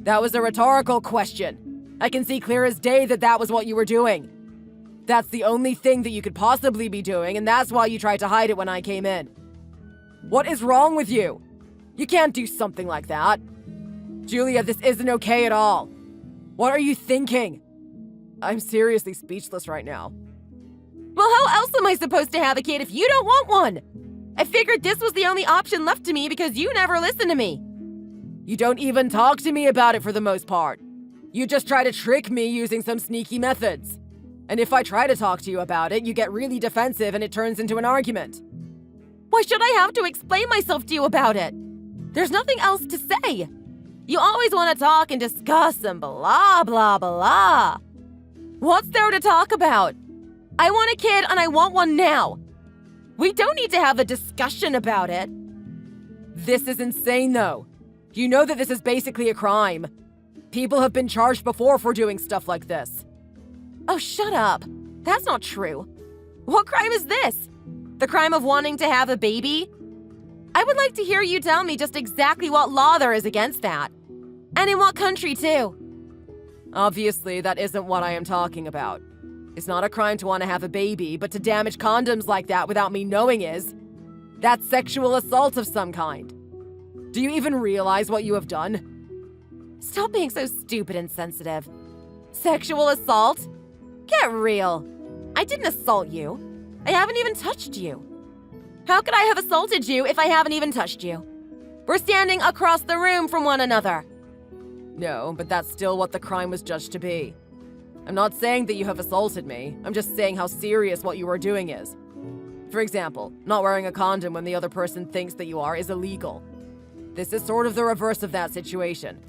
That was a rhetorical question. I can see clear as day that that was what you were doing. That's the only thing that you could possibly be doing, and that's why you tried to hide it when I came in. What is wrong with you? You can't do something like that. Julia, this isn't okay at all. What are you thinking? I'm seriously speechless right now. Well, how else am I supposed to have a kid if you don't want one? I figured this was the only option left to me because you never listen to me. You don't even talk to me about it for the most part. You just try to trick me using some sneaky methods. And if I try to talk to you about it, you get really defensive and it turns into an argument. Why should I have to explain myself to you about it? There's nothing else to say. You always want to talk and discuss and blah, blah, blah. What's there to talk about? I want a kid and I want one now. We don't need to have a discussion about it. This is insane, though. You know that this is basically a crime. People have been charged before for doing stuff like this. Oh, shut up. That's not true. What crime is this? The crime of wanting to have a baby? I would like to hear you tell me just exactly what law there is against that. And in what country, too. Obviously, that isn't what I am talking about. It's not a crime to want to have a baby, but to damage condoms like that without me knowing is. That's sexual assault of some kind. Do you even realize what you have done? Stop being so stupid and sensitive. Sexual assault? Get real. I didn't assault you. I haven't even touched you. How could I have assaulted you if I haven't even touched you? We're standing across the room from one another. No, but that's still what the crime was judged to be. I'm not saying that you have assaulted me. I'm just saying how serious what you are doing is. For example, not wearing a condom when the other person thinks that you are is illegal. This is sort of the reverse of that situation.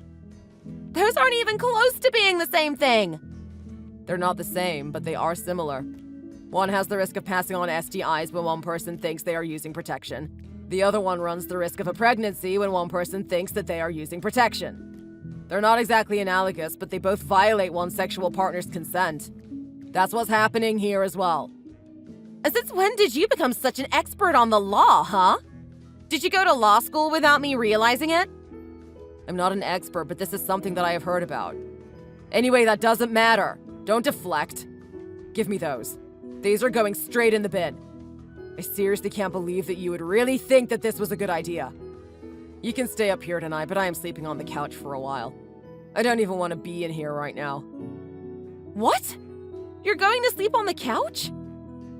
Those aren't even close to being the same thing. They're not the same, but they are similar. One has the risk of passing on STIs when one person thinks they are using protection. The other one runs the risk of a pregnancy when one person thinks that they are using protection. They're not exactly analogous, but they both violate one's sexual partner's consent. That's what's happening here as well. Since when did you become such an expert on the law, huh? Did you go to law school without me realizing it? I'm not an expert, but this is something that I have heard about. Anyway, that doesn't matter. Don't deflect. Give me those. These are going straight in the bin. I seriously can't believe that you would really think that this was a good idea. You can stay up here tonight, but I am sleeping on the couch for a while. I don't even want to be in here right now. What? You're going to sleep on the couch?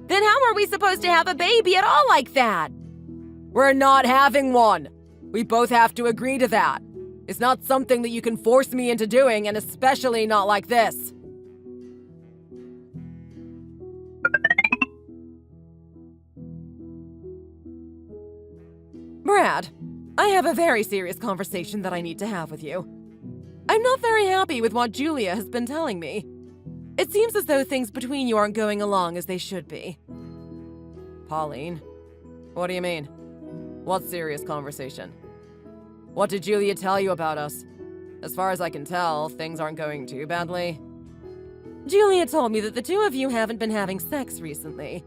Then how are we supposed to have a baby at all like that? We're not having one. We both have to agree to that. It's not something that you can force me into doing, and especially not like this. Brad, I have a very serious conversation that I need to have with you. I'm not very happy with what Julia has been telling me. It seems as though things between you aren't going along as they should be. Pauline, what do you mean? What serious conversation? What did Julia tell you about us? As far as I can tell, things aren't going too badly. Julia told me that the two of you haven't been having sex recently.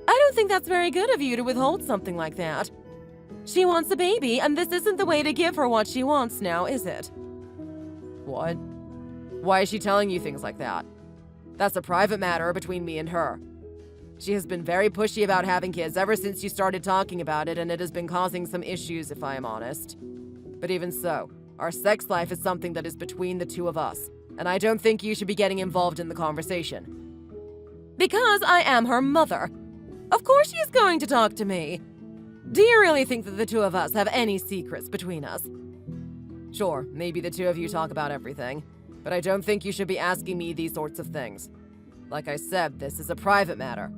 I don't think that's very good of you to withhold something like that. She wants a baby, and this isn't the way to give her what she wants now, is it? What? Why is she telling you things like that? That's a private matter between me and her. She has been very pushy about having kids ever since you started talking about it, and it has been causing some issues, if I am honest. But even so, our sex life is something that is between the two of us, and I don't think you should be getting involved in the conversation. Because I am her mother. Of course she is going to talk to me. Do you really think that the two of us have any secrets between us? Sure, maybe the two of you talk about everything, but I don't think you should be asking me these sorts of things. Like I said, this is a private matter.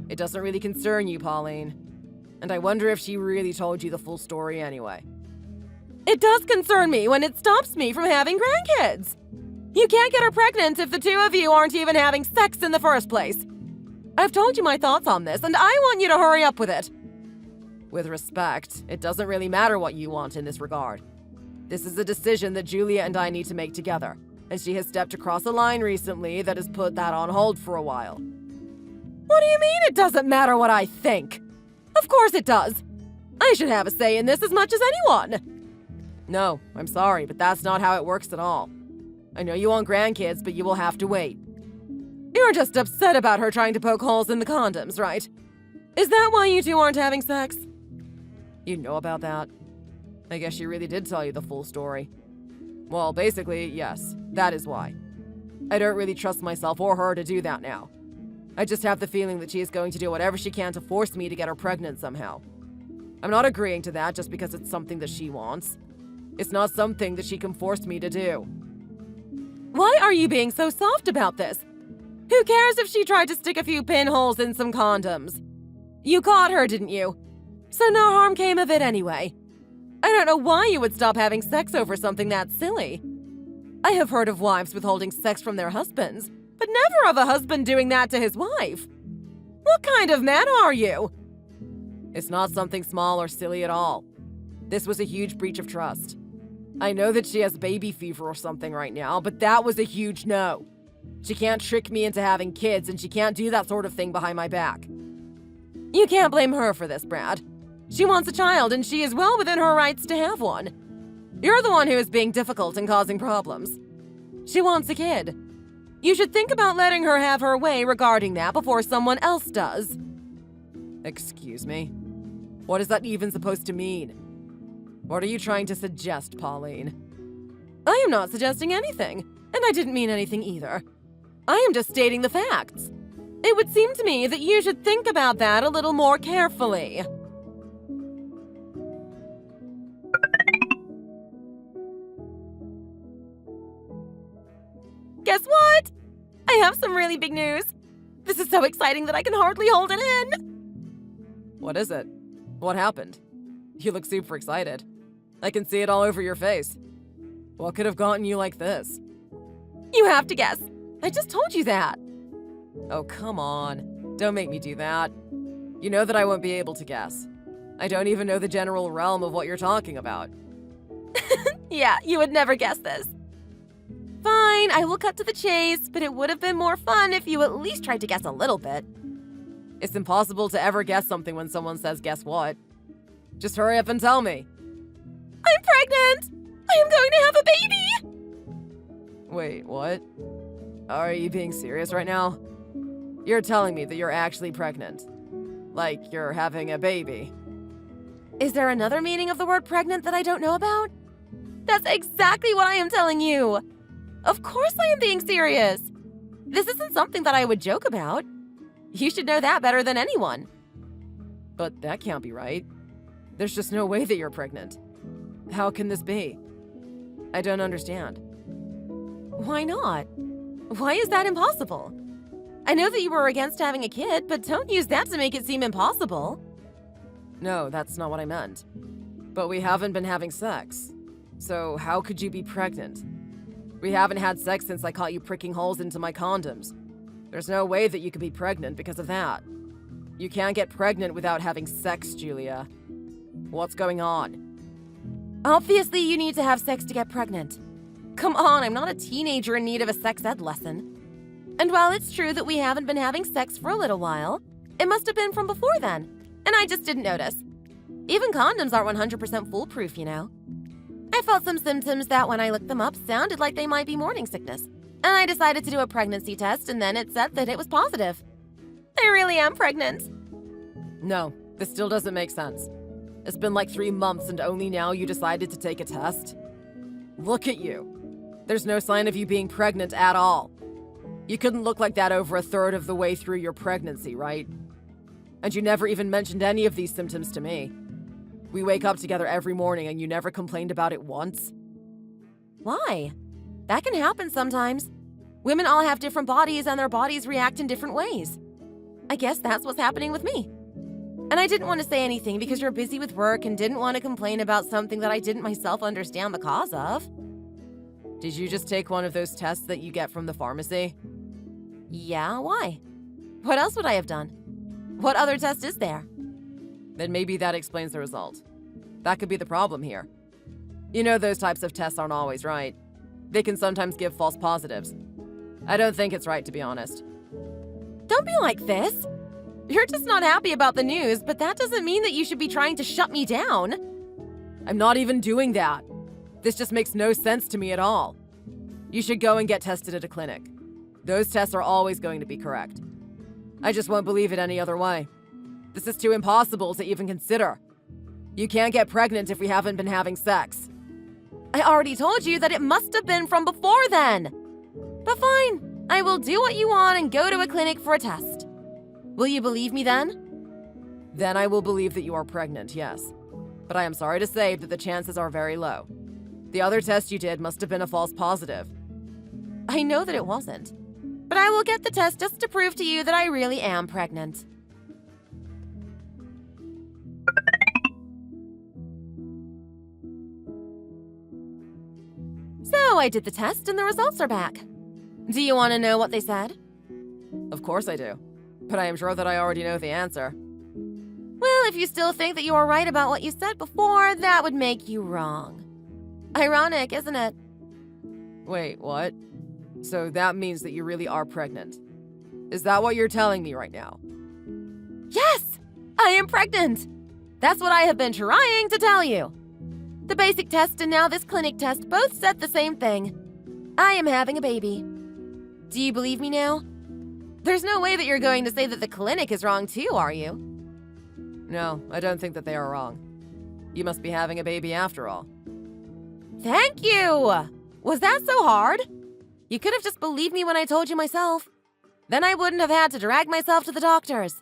It doesn't really concern you, Pauline. And I wonder if she really told you the full story anyway. It does concern me when it stops me from having grandkids. You can't get her pregnant if the two of you aren't even having sex in the first place. I've told you my thoughts on this, and I want you to hurry up with it. With respect, it doesn't really matter what you want in this regard. This is a decision that Julia and I need to make together, and she has stepped across a line recently that has put that on hold for a while. What do you mean it doesn't matter what I think? Of course it does. I should have a say in this as much as anyone. No, I'm sorry, but that's not how it works at all. I know you want grandkids, but you will have to wait. You're just upset about her trying to poke holes in the condoms, right? Is that why you two aren't having sex? You know about that? I guess she really did tell you the full story. Well, basically, yes, that is why. I don't really trust myself or her to do that now. I just have the feeling that she is going to do whatever she can to force me to get her pregnant somehow. I'm not agreeing to that just because it's something that she wants. It's not something that she can force me to do. Why are you being so soft about this? Who cares if she tried to stick a few pinholes in some condoms? You caught her, didn't you? So no harm came of it anyway. I don't know why you would stop having sex over something that silly. I have heard of wives withholding sex from their husbands, but never of a husband doing that to his wife. What kind of man are you? It's not something small or silly at all. This was a huge breach of trust. I know that she has baby fever or something right now, but that was a huge no. She can't trick me into having kids, and she can't do that sort of thing behind my back. You can't blame her for this, Brad. She wants a child, and she is well within her rights to have one. You're the one who is being difficult and causing problems. She wants a kid. You should think about letting her have her way regarding that before someone else does. Excuse me? What is that even supposed to mean? What are you trying to suggest, Pauline? I am not suggesting anything, and I didn't mean anything either. I am just stating the facts. It would seem to me that you should think about that a little more carefully. Guess what? I have some really big news. This is so exciting that I can hardly hold it in. What is it? What happened? You look super excited. I can see it all over your face. What could have gotten you like this? You have to guess. I just told you that. Oh, come on. Don't make me do that. You know that I won't be able to guess. I don't even know the general realm of what you're talking about. Yeah, you would never guess this. Fine, I will cut to the chase, but it would have been more fun if you at least tried to guess a little bit. It's impossible to ever guess something when someone says guess what. Just hurry up and tell me. I'm pregnant! I am going to have a baby! Wait, what? Are you being serious right now? You're telling me that you're actually pregnant. Like you're having a baby. Is there another meaning of the word pregnant that I don't know about? That's exactly what I am telling you. Of course I am being serious. This isn't something that I would joke about. You should know that better than anyone. But that can't be right. There's just no way that you're pregnant. How can this be? I don't understand. Why not? Why is that impossible? I know that you were against having a kid, but don't use that to make it seem impossible. No, that's not what I meant. But we haven't been having sex. So how could you be pregnant? We haven't had sex since I caught you pricking holes into my condoms. There's no way that you could be pregnant because of that. You can't get pregnant without having sex, Julia. What's going on? Obviously, you need to have sex to get pregnant. Come on, I'm not a teenager in need of a sex ed lesson. And while it's true that we haven't been having sex for a little while, it must have been from before then, and I just didn't notice. Even condoms aren't 100% foolproof, you know. I felt some symptoms that, when I looked them up, sounded like they might be morning sickness. And I decided to do a pregnancy test, and then it said that it was positive. I really am pregnant. No, this still doesn't make sense. It's been like 3 months and only now you decided to take a test? Look at you. There's no sign of you being pregnant at all. You couldn't look like that over a third of the way through your pregnancy, right? And you never even mentioned any of these symptoms to me. We wake up together every morning and you never complained about it once? Why? That can happen sometimes. Women all have different bodies and their bodies react in different ways. I guess that's what's happening with me. And I didn't want to say anything because you're busy with work and didn't want to complain about something that I didn't myself understand the cause of. Did you just take one of those tests that you get from the pharmacy? Yeah, why? What else would I have done? What other test is there? Then maybe that explains the result. That could be the problem here. You know those types of tests aren't always right. They can sometimes give false positives. I don't think it's right, to be honest. Don't be like this. You're just not happy about the news, but that doesn't mean that you should be trying to shut me down. I'm not even doing that. This just makes no sense to me at all. You should go and get tested at a clinic. Those tests are always going to be correct. I just won't believe it any other way. This is too impossible to even consider. You can't get pregnant if we haven't been having sex. I already told you that it must have been from before then. But fine, I will do what you want and go to a clinic for a test. Will you believe me then? Then I will believe that you are pregnant, yes. But I am sorry to say that the chances are very low. The other test you did must have been a false positive. I know that it wasn't. But I will get the test just to prove to you that I really am pregnant. So I did the test and the results are back. Do you want to know what they said? Of course I do. But I am sure that I already know the answer. Well, if you still think that you were right about what you said before, that would make you wrong. Ironic, isn't it? Wait, what? So that means that you really are pregnant. Is that what you're telling me right now? Yes! I am pregnant! That's what I have been trying to tell you. The basic test and now this clinic test both said the same thing. I am having a baby. Do you believe me now? There's no way that you're going to say that the clinic is wrong too, are you? No, I don't think that they are wrong. You must be having a baby after all. Thank you! Was that so hard? You could have just believed me when I told you myself. Then I wouldn't have had to drag myself to the doctors.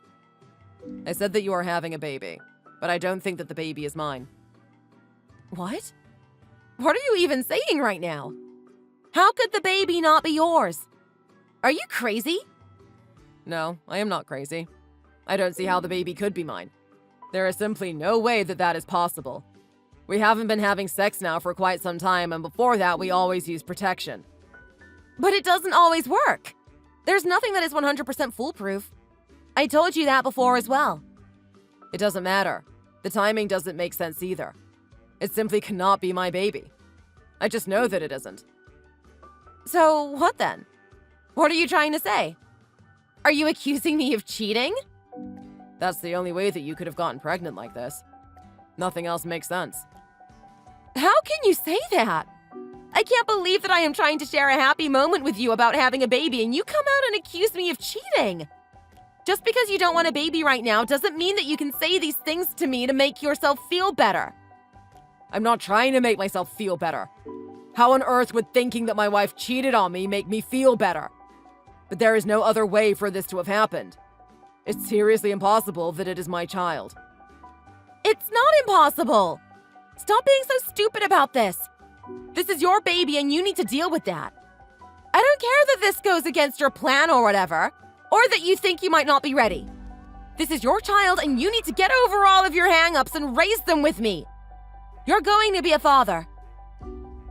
I said that you are having a baby, but I don't think that the baby is mine. What? What are you even saying right now? How could the baby not be yours? Are you crazy? No, I am not crazy. I don't see how the baby could be mine. There is simply no way that that is possible. We haven't been having sex now for quite some time, and before that we always used protection. But it doesn't always work. There's nothing that is 100% foolproof. I told you that before as well. It doesn't matter. The timing doesn't make sense either. It simply cannot be my baby. I just know that it isn't. So what then? What are you trying to say? Are you accusing me of cheating? That's the only way that you could have gotten pregnant like this. Nothing else makes sense. How can you say that? I can't believe that I am trying to share a happy moment with you about having a baby and you come out and accuse me of cheating. Just because you don't want a baby right now doesn't mean that you can say these things to me to make yourself feel better. I'm not trying to make myself feel better. How on earth would thinking that my wife cheated on me make me feel better? But there is no other way for this to have happened. It's seriously impossible that it is my child. It's not impossible. Stop being so stupid about this. This is your baby and you need to deal with that. I don't care that this goes against your plan or whatever, or that you think you might not be ready. This is your child and you need to get over all of your hang-ups and raise them with me. You're going to be a father.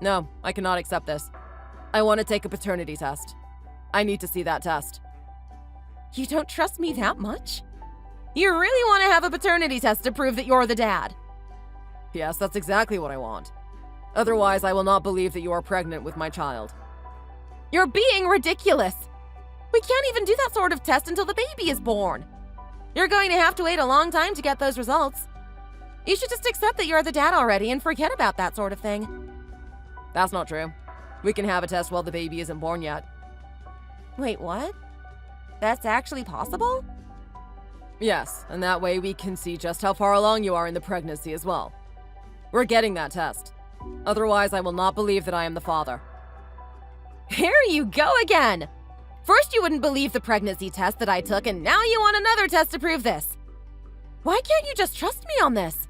No, I cannot accept this. I want to take a paternity test. I need to see that test. You don't trust me that much? You really want to have a paternity test to prove that you're the dad? Yes, that's exactly what I want. Otherwise, I will not believe that you are pregnant with my child. You're being ridiculous. We can't even do that sort of test until the baby is born. You're going to have to wait a long time to get those results. You should just accept that you're the dad already and forget about that sort of thing. That's not true. We can have a test while the baby isn't born yet. Wait, what? That's actually possible? Yes, and that way we can see just how far along you are in the pregnancy as well. We're getting that test. Otherwise, I will not believe that I am the father. Here you go again! First you wouldn't believe the pregnancy test that I took, and now you want another test to prove this. Why can't you just trust me on this?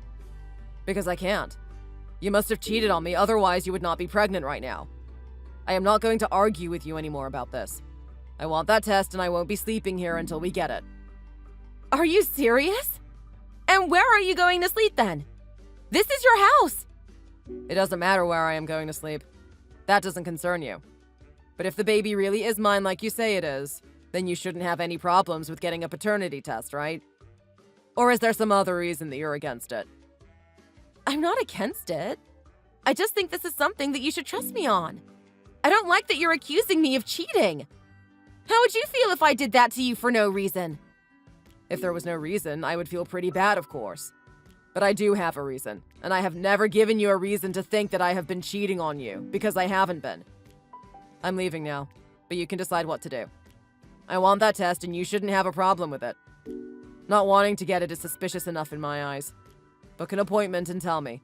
Because I can't. You must have cheated on me, otherwise you would not be pregnant right now. I am not going to argue with you anymore about this. I want that test and I won't be sleeping here until we get it. Are you serious? And where are you going to sleep then? This is your house! It doesn't matter where I am going to sleep. That doesn't concern you. But if the baby really is mine like you say it is, then you shouldn't have any problems with getting a paternity test, right? Or is there some other reason that you're against it? I'm not against it. I just think this is something that you should trust me on. I don't like that you're accusing me of cheating. How would you feel if I did that to you for no reason? If there was no reason, I would feel pretty bad, of course. But I do have a reason, and I have never given you a reason to think that I have been cheating on you, because I haven't been. I'm leaving now, but you can decide what to do. I want that test, and you shouldn't have a problem with it. Not wanting to get it is suspicious enough in my eyes. Book an appointment and tell me.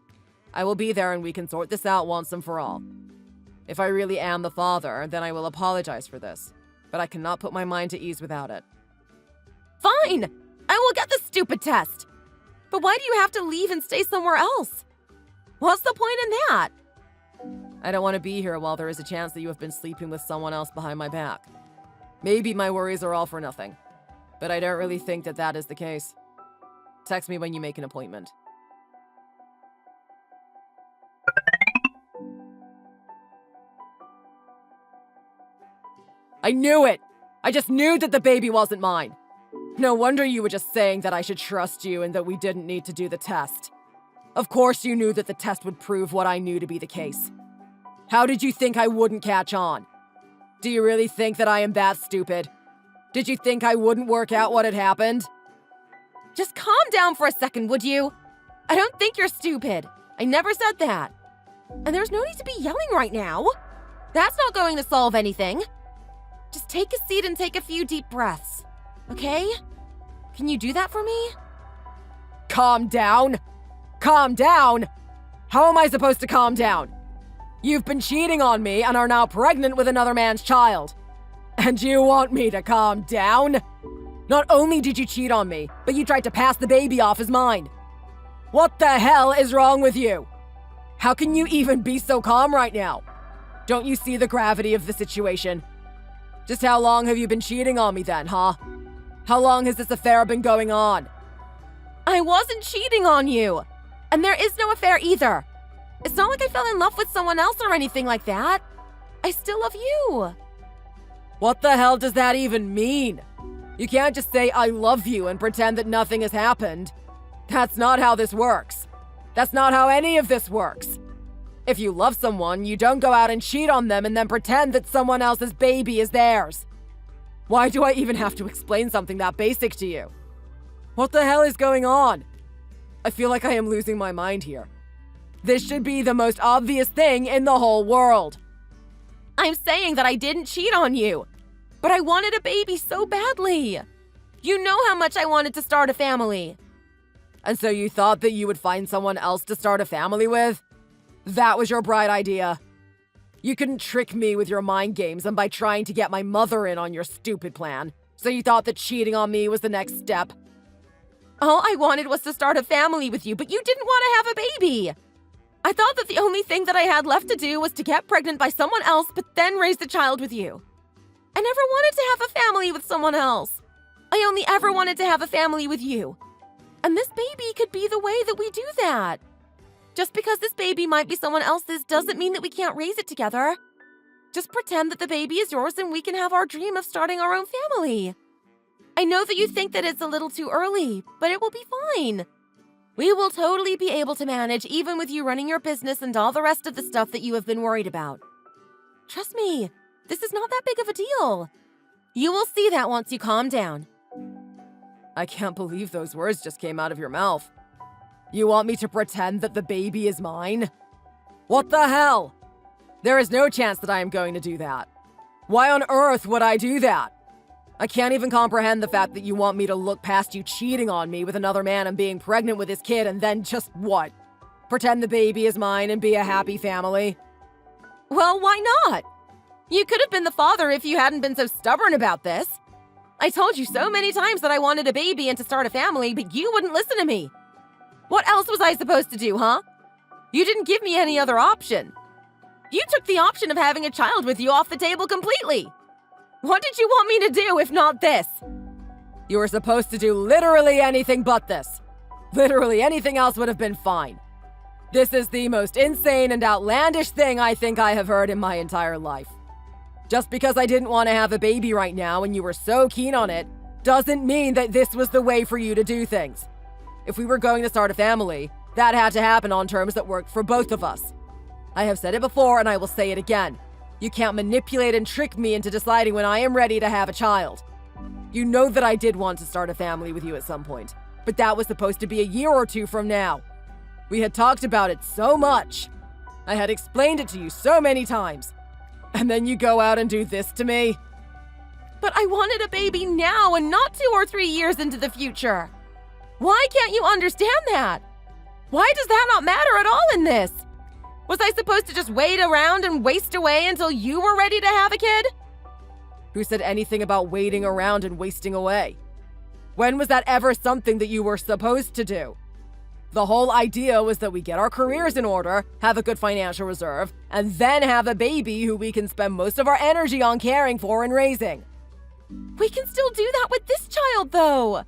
I will be there and we can sort this out once and for all. If I really am the father, then I will apologize for this. But I cannot put my mind to ease without it. Fine! I will get the stupid test! But why do you have to leave and stay somewhere else? What's the point in that? I don't want to be here while there is a chance that you have been sleeping with someone else behind my back. Maybe my worries are all for nothing. But I don't really think that that is the case. Text me when you make an appointment. I knew it! I just knew that the baby wasn't mine. No wonder you were just saying that I should trust you and that we didn't need to do the test. Of course you knew that the test would prove what I knew to be the case. How did you think I wouldn't catch on? Do you really think that I am that stupid? Did you think I wouldn't work out what had happened? Just calm down for a second, would you? I don't think you're stupid. I never said that. And there's no need to be yelling right now. That's not going to solve anything. Just take a seat and take a few deep breaths. Okay? Can you do that for me? Calm down? Calm down? How am I supposed to calm down? You've been cheating on me and are now pregnant with another man's child. And you want me to calm down? Not only did you cheat on me, but you tried to pass the baby off as mine. What the hell is wrong with you? How can you even be so calm right now? Don't you see the gravity of the situation? Just how long have you been cheating on me then, huh? How long has this affair been going on? I wasn't cheating on you. And there is no affair either. It's not like I fell in love with someone else or anything like that. I still love you. What the hell does that even mean? You can't just say I love you and pretend that nothing has happened. That's not how this works. That's not how any of this works. If you love someone, you don't go out and cheat on them and then pretend that someone else's baby is theirs. Why do I even have to explain something that basic to you? What the hell is going on? I feel like I am losing my mind here. This should be the most obvious thing in the whole world. I'm saying that I didn't cheat on you, but I wanted a baby so badly. You know how much I wanted to start a family. And so you thought that you would find someone else to start a family with? That was your bright idea. You couldn't trick me with your mind games and by trying to get my mother in on your stupid plan. So you thought that cheating on me was the next step? All I wanted was to start a family with you, but you didn't want to have a baby. I thought that the only thing that I had left to do was to get pregnant by someone else, but then raise the child with you. I never wanted to have a family with someone else. I only ever wanted to have a family with you. And this baby could be the way that we do that. Just because this baby might be someone else's doesn't mean that we can't raise it together. Just pretend that the baby is yours and we can have our dream of starting our own family. I know that you think that it's a little too early, but it will be fine. We will totally be able to manage even with you running your business and all the rest of the stuff that you have been worried about. Trust me, this is not that big of a deal. You will see that once you calm down. I can't believe those words just came out of your mouth. You want me to pretend that the baby is mine? What the hell? There is no chance that I am going to do that. Why on earth would I do that? I can't even comprehend the fact that you want me to look past you cheating on me with another man and being pregnant with his kid and then just what? Pretend the baby is mine and be a happy family? Well, why not? You could have been the father if you hadn't been so stubborn about this. I told you so many times that I wanted a baby and to start a family, but you wouldn't listen to me. What else was I supposed to do, huh? You didn't give me any other option. You took the option of having a child with you off the table completely. What did you want me to do if not this? You were supposed to do literally anything but this. Literally anything else would have been fine. This is the most insane and outlandish thing I think I have heard in my entire life. Just because I didn't want to have a baby right now and you were so keen on it, doesn't mean that this was the way for you to do things. If we were going to start a family, that had to happen on terms that worked for both of us. I have said it before and I will say it again. You can't manipulate and trick me into deciding when I am ready to have a child. You know that I did want to start a family with you at some point, but that was supposed to be a year or two from now. We had talked about it so much. I had explained it to you so many times. And then you go out and do this to me? But I wanted a baby now and not 2 or 3 years into the future. Why can't you understand that? Why does that not matter at all in this? Was I supposed to just wait around and waste away until you were ready to have a kid? Who said anything about waiting around and wasting away? When was that ever something that you were supposed to do? The whole idea was that we get our careers in order, have a good financial reserve, and then have a baby who we can spend most of our energy on caring for and raising. We can still do that with this child, though.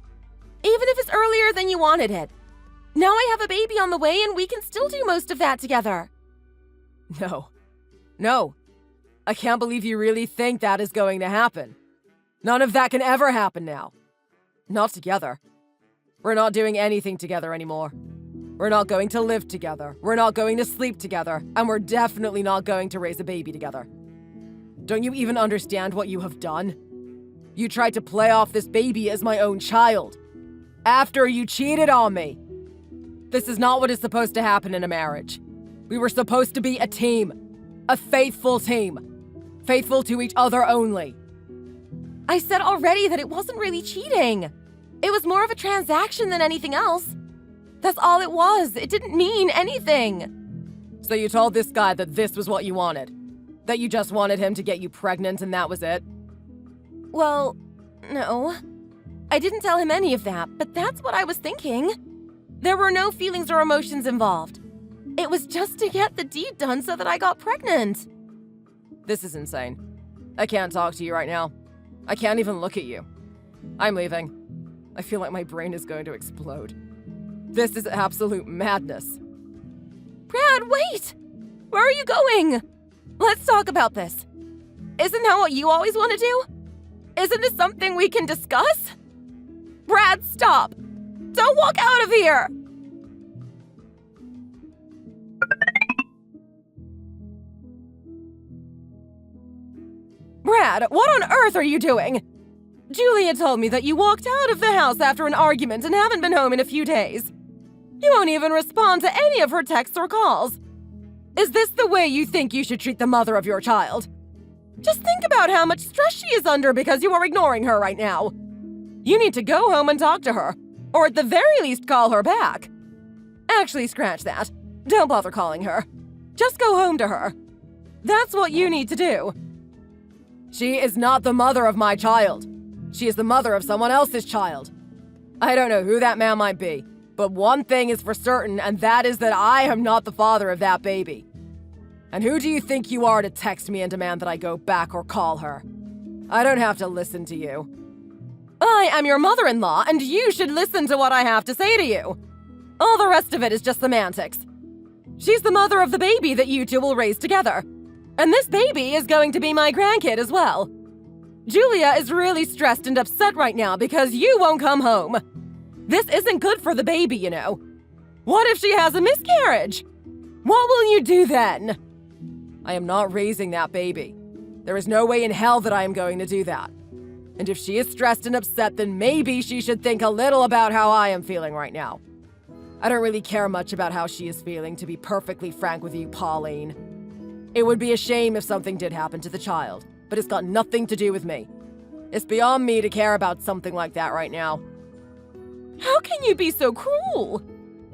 Even if it's earlier than you wanted it. Now I have a baby on the way and we can still do most of that together. No. I can't believe you really think that is going to happen. None of that can ever happen now. Not together. We're not doing anything together anymore. We're not going to live together. We're not going to sleep together. And we're definitely not going to raise a baby together. Don't you even understand what you have done? You tried to play off this baby as my own child. After you cheated on me. This is not what is supposed to happen in a marriage. We were supposed to be a team. A faithful team. Faithful to each other only. I said already that it wasn't really cheating. It was more of a transaction than anything else. That's all it was. It didn't mean anything. So you told this guy that this was what you wanted? That you just wanted him to get you pregnant and that was it? Well, no. I didn't tell him any of that, but that's what I was thinking. There were no feelings or emotions involved. It was just to get the deed done so that I got pregnant. This is insane. I can't talk to you right now. I can't even look at you. I'm leaving. I feel like my brain is going to explode. This is absolute madness. Brad, wait! Where are you going? Let's talk about this. Isn't that what you always want to do? Isn't this something we can discuss? Brad, stop! Don't walk out of here! Brad, what on earth are you doing? Julia told me that you walked out of the house after an argument and haven't been home in a few days. You won't even respond to any of her texts or calls. Is this the way you think you should treat the mother of your child? Just think about how much stress she is under because you are ignoring her right now. You need to go home and talk to her, or at the very least call her back. Actually, scratch that. Don't bother calling her. Just go home to her. That's what you need to do. She is not the mother of my child. She is the mother of someone else's child. I don't know who that man might be, but one thing is for certain, and that is that I am not the father of that baby. And who do you think you are to text me and demand that I go back or call her? I don't have to listen to you. I am your mother-in-law, and you should listen to what I have to say to you. All the rest of it is just semantics. She's the mother of the baby that you two will raise together. And this baby is going to be my grandkid as well. Julia is really stressed and upset right now because you won't come home. This isn't good for the baby, you know. What if she has a miscarriage? What will you do then? I am not raising that baby. There is no way in hell that I am going to do that. And if she is stressed and upset, then maybe she should think a little about how I am feeling right now. I don't really care much about how she is feeling, to be perfectly frank with you, Pauline. It would be a shame if something did happen to the child, but it's got nothing to do with me. It's beyond me to care about something like that right now. How can you be so cruel?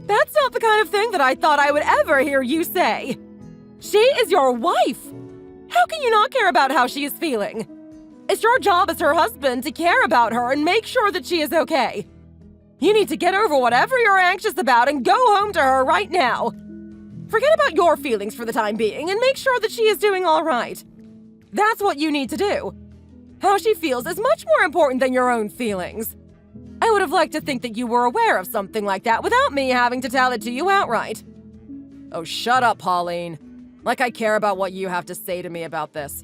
That's not the kind of thing that I thought I would ever hear you say. She is your wife. How can you not care about how she is feeling? It's your job as her husband to care about her and make sure that she is okay. You need to get over whatever you're anxious about and go home to her right now. Forget about your feelings for the time being and make sure that she is doing all right. That's what you need to do. How she feels is much more important than your own feelings. I would have liked to think that you were aware of something like that without me having to tell it to you outright. Oh, shut up, Pauline. Like I care about what you have to say to me about this.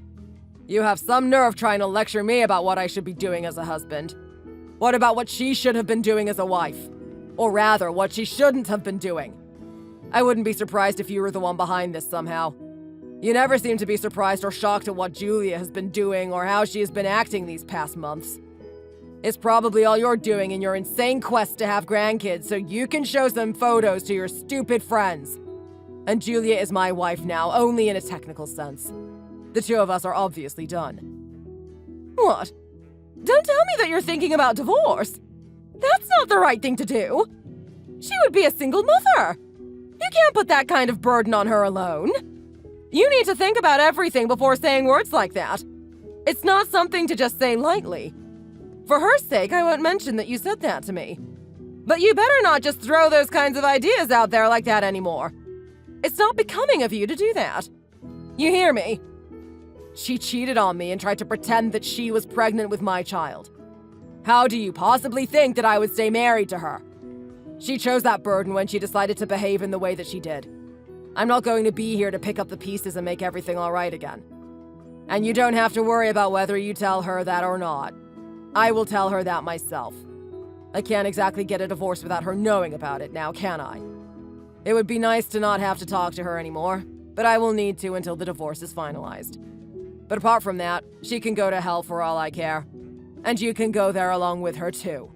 You have some nerve trying to lecture me about what I should be doing as a husband. What about what she should have been doing as a wife? Or rather, what she shouldn't have been doing. I wouldn't be surprised if you were the one behind this somehow. You never seem to be surprised or shocked at what Julia has been doing or how she has been acting these past months. It's probably all you're doing in your insane quest to have grandkids so you can show some photos to your stupid friends. And Julia is my wife now, only in a technical sense. The two of us are obviously done. What? Don't tell me that you're thinking about divorce. That's not the right thing to do. She would be a single mother. You can't put that kind of burden on her alone. You need to think about everything before saying words like that. It's not something to just say lightly. For her sake, I won't mention that you said that to me. But you better not just throw those kinds of ideas out there like that anymore. It's not becoming of you to do that. You hear me? She cheated on me and tried to pretend that she was pregnant with my child. How do you possibly think that I would stay married to her? She chose that burden when she decided to behave in the way that she did. I'm not going to be here to pick up the pieces and make everything all right again. And you don't have to worry about whether you tell her that or not. I will tell her that myself. I can't exactly get a divorce without her knowing about it now, can I? It would be nice to not have to talk to her anymore, but I will need to until the divorce is finalized. But apart from that, she can go to hell for all I care. And you can go there along with her too.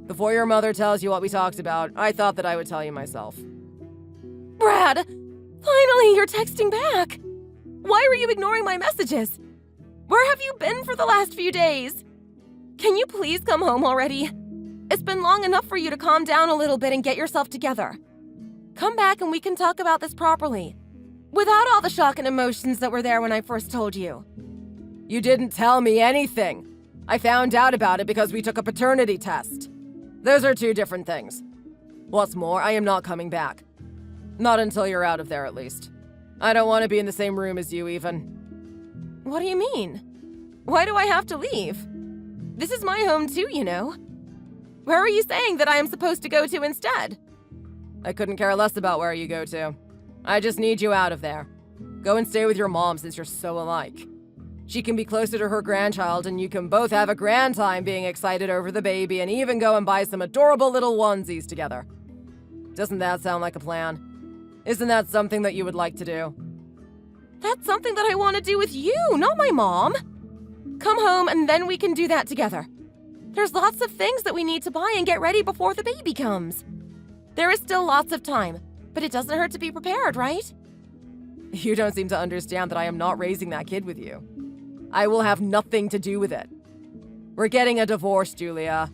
Before your mother tells you what we talked about, I thought that I would tell you myself. Brad, finally you're texting back. Why were you ignoring my messages? Where have you been for the last few days? Can you please come home already? It's been long enough for you to calm down a little bit and get yourself together. Come back and we can talk about this properly, without all the shock and emotions that were there when I first told you. You didn't tell me anything. I found out about it because we took a paternity test. Those are two different things. What's more, I am not coming back. Not until you're out of there, at least. I don't want to be in the same room as you, even. What do you mean? Why do I have to leave? This is my home too, you know. Where are you saying that I am supposed to go to instead? I couldn't care less about where you go to. I just need you out of there. Go and stay with your mom since you're so alike. She can be closer to her grandchild and you can both have a grand time being excited over the baby and even go and buy some adorable little onesies together. Doesn't that sound like a plan? Isn't that something that you would like to do? That's something that I want to do with you, not my mom. Come home and then we can do that together. There's lots of things that we need to buy and get ready before the baby comes. There is still lots of time, but it doesn't hurt to be prepared, right? You don't seem to understand that I am not raising that kid with you. I will have nothing to do with it. We're getting a divorce, Julia.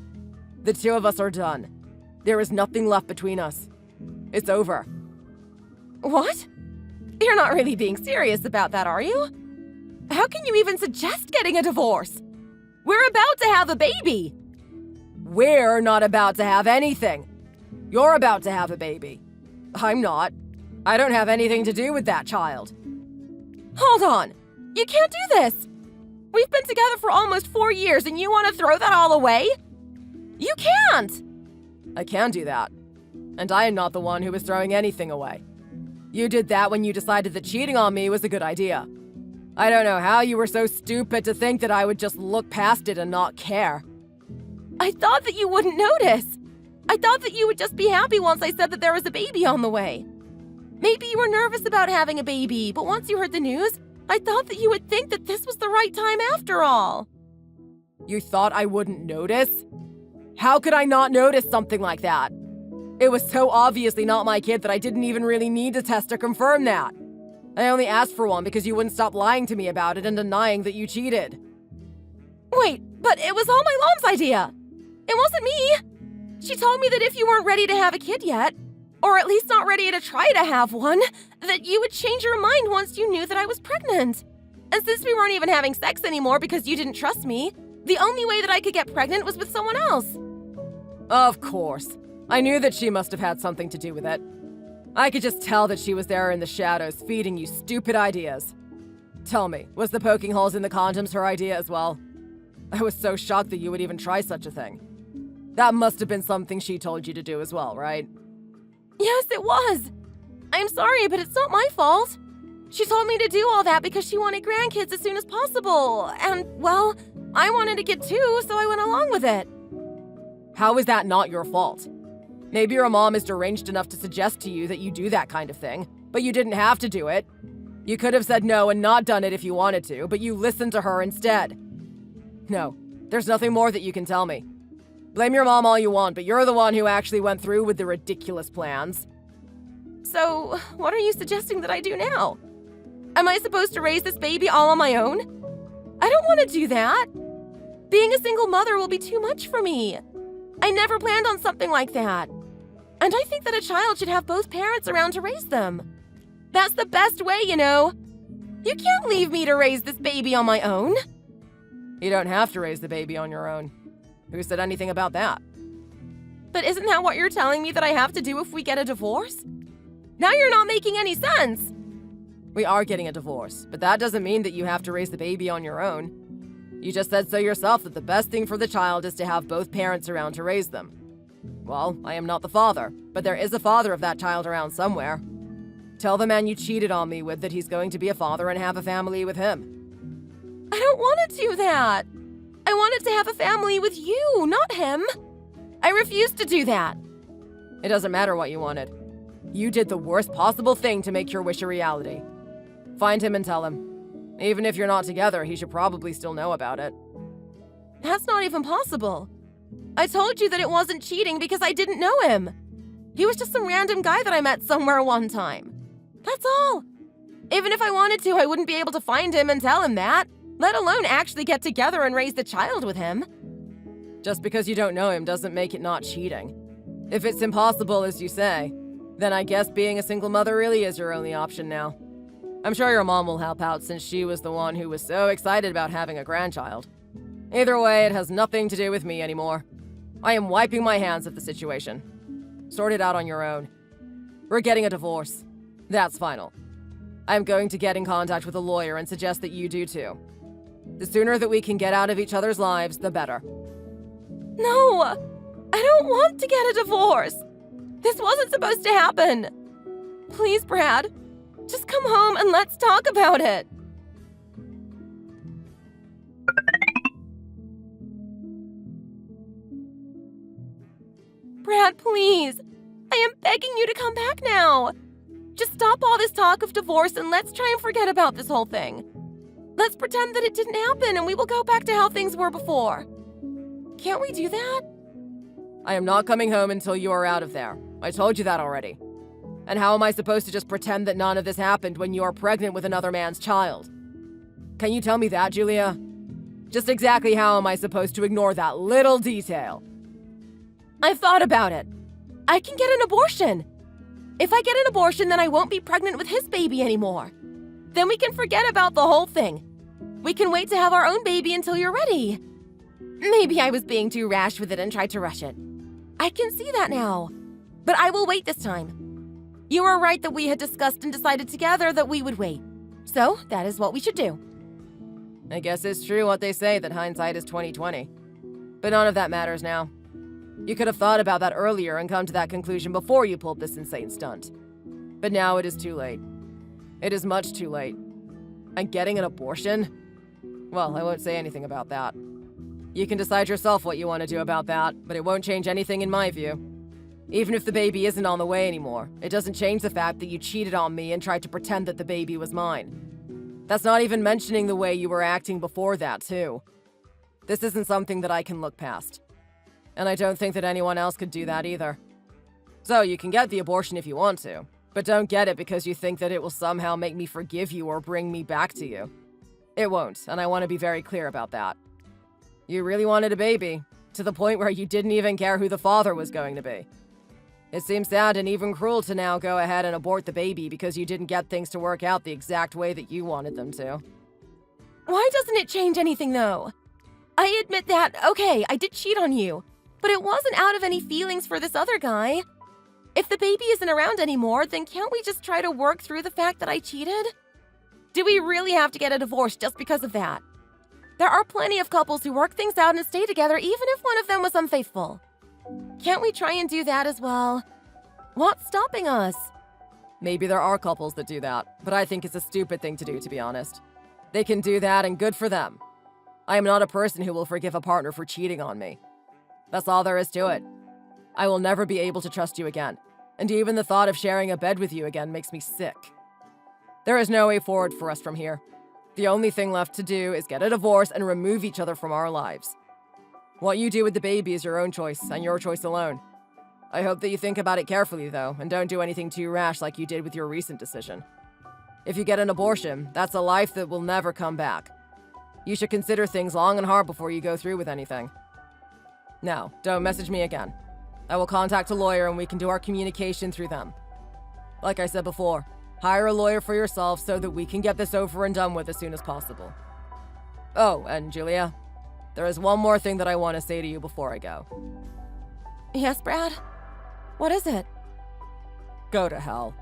The two of us are done. There is nothing left between us. It's over. What? You're not really being serious about that, are you? How can you even suggest getting a divorce? We're about to have a baby. We're not about to have anything. You're about to have a baby. I'm not. I don't have anything to do with that child. Hold on. You can't do this. We've been together for almost 4 years and you want to throw that all away? You can't. I can do that. And I am not the one who is throwing anything away. You did that when you decided that cheating on me was a good idea. I don't know how you were so stupid to think that I would just look past it and not care. I thought that you wouldn't notice. I thought that you would just be happy once I said that there was a baby on the way. Maybe you were nervous about having a baby, but once you heard the news, I thought that you would think that this was the right time after all. You thought I wouldn't notice? How could I not notice something like that? It was so obviously not my kid that I didn't even really need a test to confirm that. I only asked for one because you wouldn't stop lying to me about it and denying that you cheated. Wait, but it was all my mom's idea. It wasn't me. She told me that if you weren't ready to have a kid yet, or at least not ready to try to have one, that you would change your mind once you knew that I was pregnant. And since we weren't even having sex anymore because you didn't trust me, the only way that I could get pregnant was with someone else. Of course. I knew that she must have had something to do with it. I could just tell that she was there in the shadows feeding you stupid ideas. Tell me, was the poking holes in the condoms her idea as well? I was so shocked that you would even try such a thing. That must have been something she told you to do as well, right? Yes, it was. I'm sorry, but it's not my fault. She told me to do all that because she wanted grandkids as soon as possible. And, well, I wanted to get two, so I went along with it. How is that not your fault? Maybe your mom is deranged enough to suggest to you that you do that kind of thing, but you didn't have to do it. You could have said no and not done it if you wanted to, but you listened to her instead. No, there's nothing more that you can tell me. Blame your mom all you want, but you're the one who actually went through with the ridiculous plans. So, what are you suggesting that I do now? Am I supposed to raise this baby all on my own? I don't want to do that. Being a single mother will be too much for me. I never planned on something like that. And I think that a child should have both parents around to raise them. That's the best way, you know. You can't leave me to raise this baby on my own. You don't have to raise the baby on your own. Who said anything about that? But isn't that what you're telling me that I have to do if we get a divorce? Now you're not making any sense. We are getting a divorce, but that doesn't mean that you have to raise the baby on your own. You just said so yourself that the best thing for the child is to have both parents around to raise them. Well, I am not the father, but there is a father of that child around somewhere. Tell the man you cheated on me with that he's going to be a father and have a family with him. I don't want to do that. I wanted to have a family with you, not him. I refuse to do that. It doesn't matter what you wanted. You did the worst possible thing to make your wish a reality. Find him and tell him. Even if you're not together, he should probably still know about it. That's not even possible. I told you that it wasn't cheating because I didn't know him. He was just some random guy that I met somewhere one time. That's all. Even if I wanted to, I wouldn't be able to find him and tell him that, let alone actually get together and raise the child with him. Just because you don't know him doesn't make it not cheating. If it's impossible, as you say, then I guess being a single mother really is your only option now. I'm sure your mom will help out since she was the one who was so excited about having a grandchild. Either way, it has nothing to do with me anymore. I am wiping my hands of the situation. Sort it out on your own. We're getting a divorce. That's final. I'm going to get in contact with a lawyer and suggest that you do too. The sooner that we can get out of each other's lives, the better. No! I don't want to get a divorce! This wasn't supposed to happen! Please, Brad, just come home and let's talk about it! Brad, please! I am begging you to come back now! Just stop all this talk of divorce and let's try and forget about this whole thing. Let's pretend that it didn't happen and we will go back to how things were before. Can't we do that? I am not coming home until you are out of there. I told you that already. And how am I supposed to just pretend that none of this happened when you're pregnant with another man's child? Can you tell me that, Julia? Just exactly how am I supposed to ignore that little detail? I've thought about it. I can get an abortion. If I get an abortion, then I won't be pregnant with his baby anymore. Then we can forget about the whole thing. We can wait to have our own baby until you're ready. Maybe I was being too rash with it and tried to rush it. I can see that now. But I will wait this time. You were right that we had discussed and decided together that we would wait. So, that is what we should do. I guess it's true what they say, that hindsight is 20/20. But none of that matters now. You could have thought about that earlier and come to that conclusion before you pulled this insane stunt. But now it is too late. It is much too late. And getting an abortion? Well, I won't say anything about that. You can decide yourself what you want to do about that, but it won't change anything in my view. Even if the baby isn't on the way anymore, it doesn't change the fact that you cheated on me and tried to pretend that the baby was mine. That's not even mentioning the way you were acting before that, too. This isn't something that I can look past. And I don't think that anyone else could do that either. So you can get the abortion if you want to, but don't get it because you think that it will somehow make me forgive you or bring me back to you. It won't, and I want to be very clear about that. You really wanted a baby, to the point where you didn't even care who the father was going to be. It seems sad and even cruel to now go ahead and abort the baby because you didn't get things to work out the exact way that you wanted them to. Why doesn't it change anything, though? I admit that, okay, I did cheat on you, but it wasn't out of any feelings for this other guy. If the baby isn't around anymore, then can't we just try to work through the fact that I cheated? Do we really have to get a divorce just because of that? There are plenty of couples who work things out and stay together even if one of them was unfaithful. Can't we try and do that as well? What's stopping us? Maybe there are couples that do that, but I think it's a stupid thing to do, to be honest. They can do that, and good for them. I am not a person who will forgive a partner for cheating on me. That's all there is to it. I will never be able to trust you again, and even the thought of sharing a bed with you again makes me sick. There is no way forward for us from here. The only thing left to do is get a divorce and remove each other from our lives. What you do with the baby is your own choice, and your choice alone. I hope that you think about it carefully, though, and don't do anything too rash like you did with your recent decision. If you get an abortion, that's a life that will never come back. You should consider things long and hard before you go through with anything. Now, don't message me again. I will contact a lawyer and we can do our communication through them. Like I said before, hire a lawyer for yourself so that we can get this over and done with as soon as possible. Oh, and Julia, there is one more thing that I want to say to you before I go. Yes, Brad? What is it? Go to hell.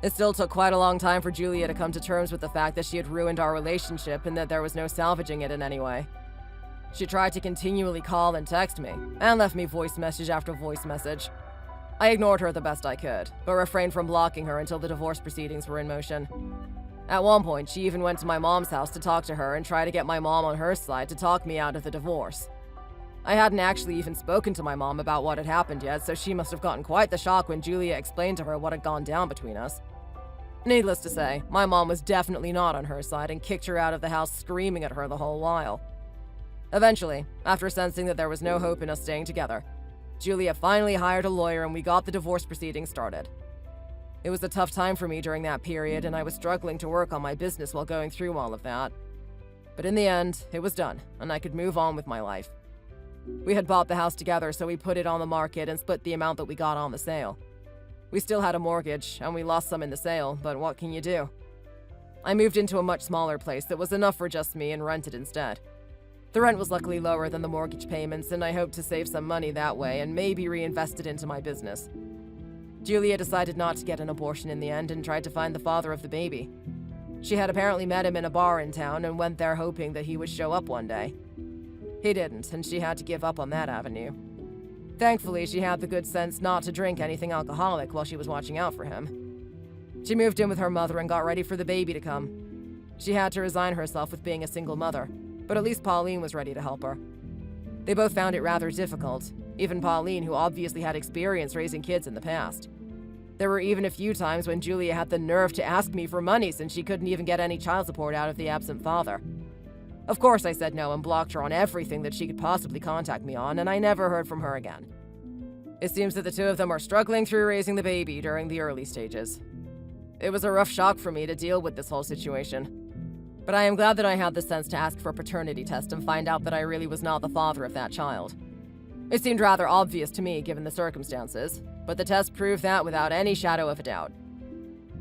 It still took quite a long time for Julia to come to terms with the fact that she had ruined our relationship and that there was no salvaging it in any way. She tried to continually call and text me, and left me voice message after voice message. I ignored her the best I could, but refrained from blocking her until the divorce proceedings were in motion. At one point, she even went to my mom's house to talk to her and try to get my mom on her side to talk me out of the divorce. I hadn't actually even spoken to my mom about what had happened yet, so she must have gotten quite the shock when Julia explained to her what had gone down between us. Needless to say, my mom was definitely not on her side and kicked her out of the house screaming at her the whole while. Eventually, after sensing that there was no hope in us staying together, Julia finally hired a lawyer and we got the divorce proceedings started. It was a tough time for me during that period and I was struggling to work on my business while going through all of that. But in the end, it was done and I could move on with my life. We had bought the house together, so we put it on the market and split the amount that we got on the sale. We still had a mortgage, and we lost some in the sale, but what can you do? I moved into a much smaller place that was enough for just me and rented instead. The rent was luckily lower than the mortgage payments, and I hoped to save some money that way and maybe reinvest it into my business. Julia decided not to get an abortion in the end and tried to find the father of the baby. She had apparently met him in a bar in town and went there hoping that he would show up one day. He didn't, and she had to give up on that avenue. Thankfully, she had the good sense not to drink anything alcoholic while she was watching out for him. She moved in with her mother and got ready for the baby to come. She had to resign herself with being a single mother, but at least Pauline was ready to help her. They both found it rather difficult, even Pauline, who obviously had experience raising kids in the past. There were even a few times when Julia had the nerve to ask me for money since she couldn't even get any child support out of the absent father. Of course I said no and blocked her on everything that she could possibly contact me on, and I never heard from her again. It seems that the two of them are struggling through raising the baby during the early stages. It was a rough shock for me to deal with this whole situation. But I am glad that I had the sense to ask for a paternity test and find out that I really was not the father of that child. It seemed rather obvious to me given the circumstances, but the test proved that without any shadow of a doubt.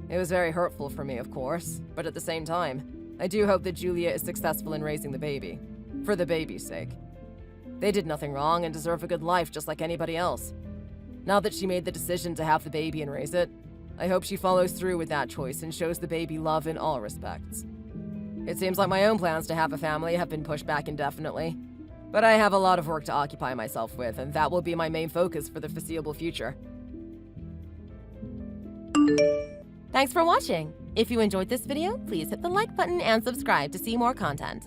It was very hurtful for me, of course, but at the same time, I do hope that Julia is successful in raising the baby, for the baby's sake. They did nothing wrong and deserve a good life just like anybody else. Now that she made the decision to have the baby and raise it, I hope she follows through with that choice and shows the baby love in all respects. It seems like my own plans to have a family have been pushed back indefinitely, but I have a lot of work to occupy myself with, and that will be my main focus for the foreseeable future. Thanks for watching. If you enjoyed this video, please hit the like button and subscribe to see more content.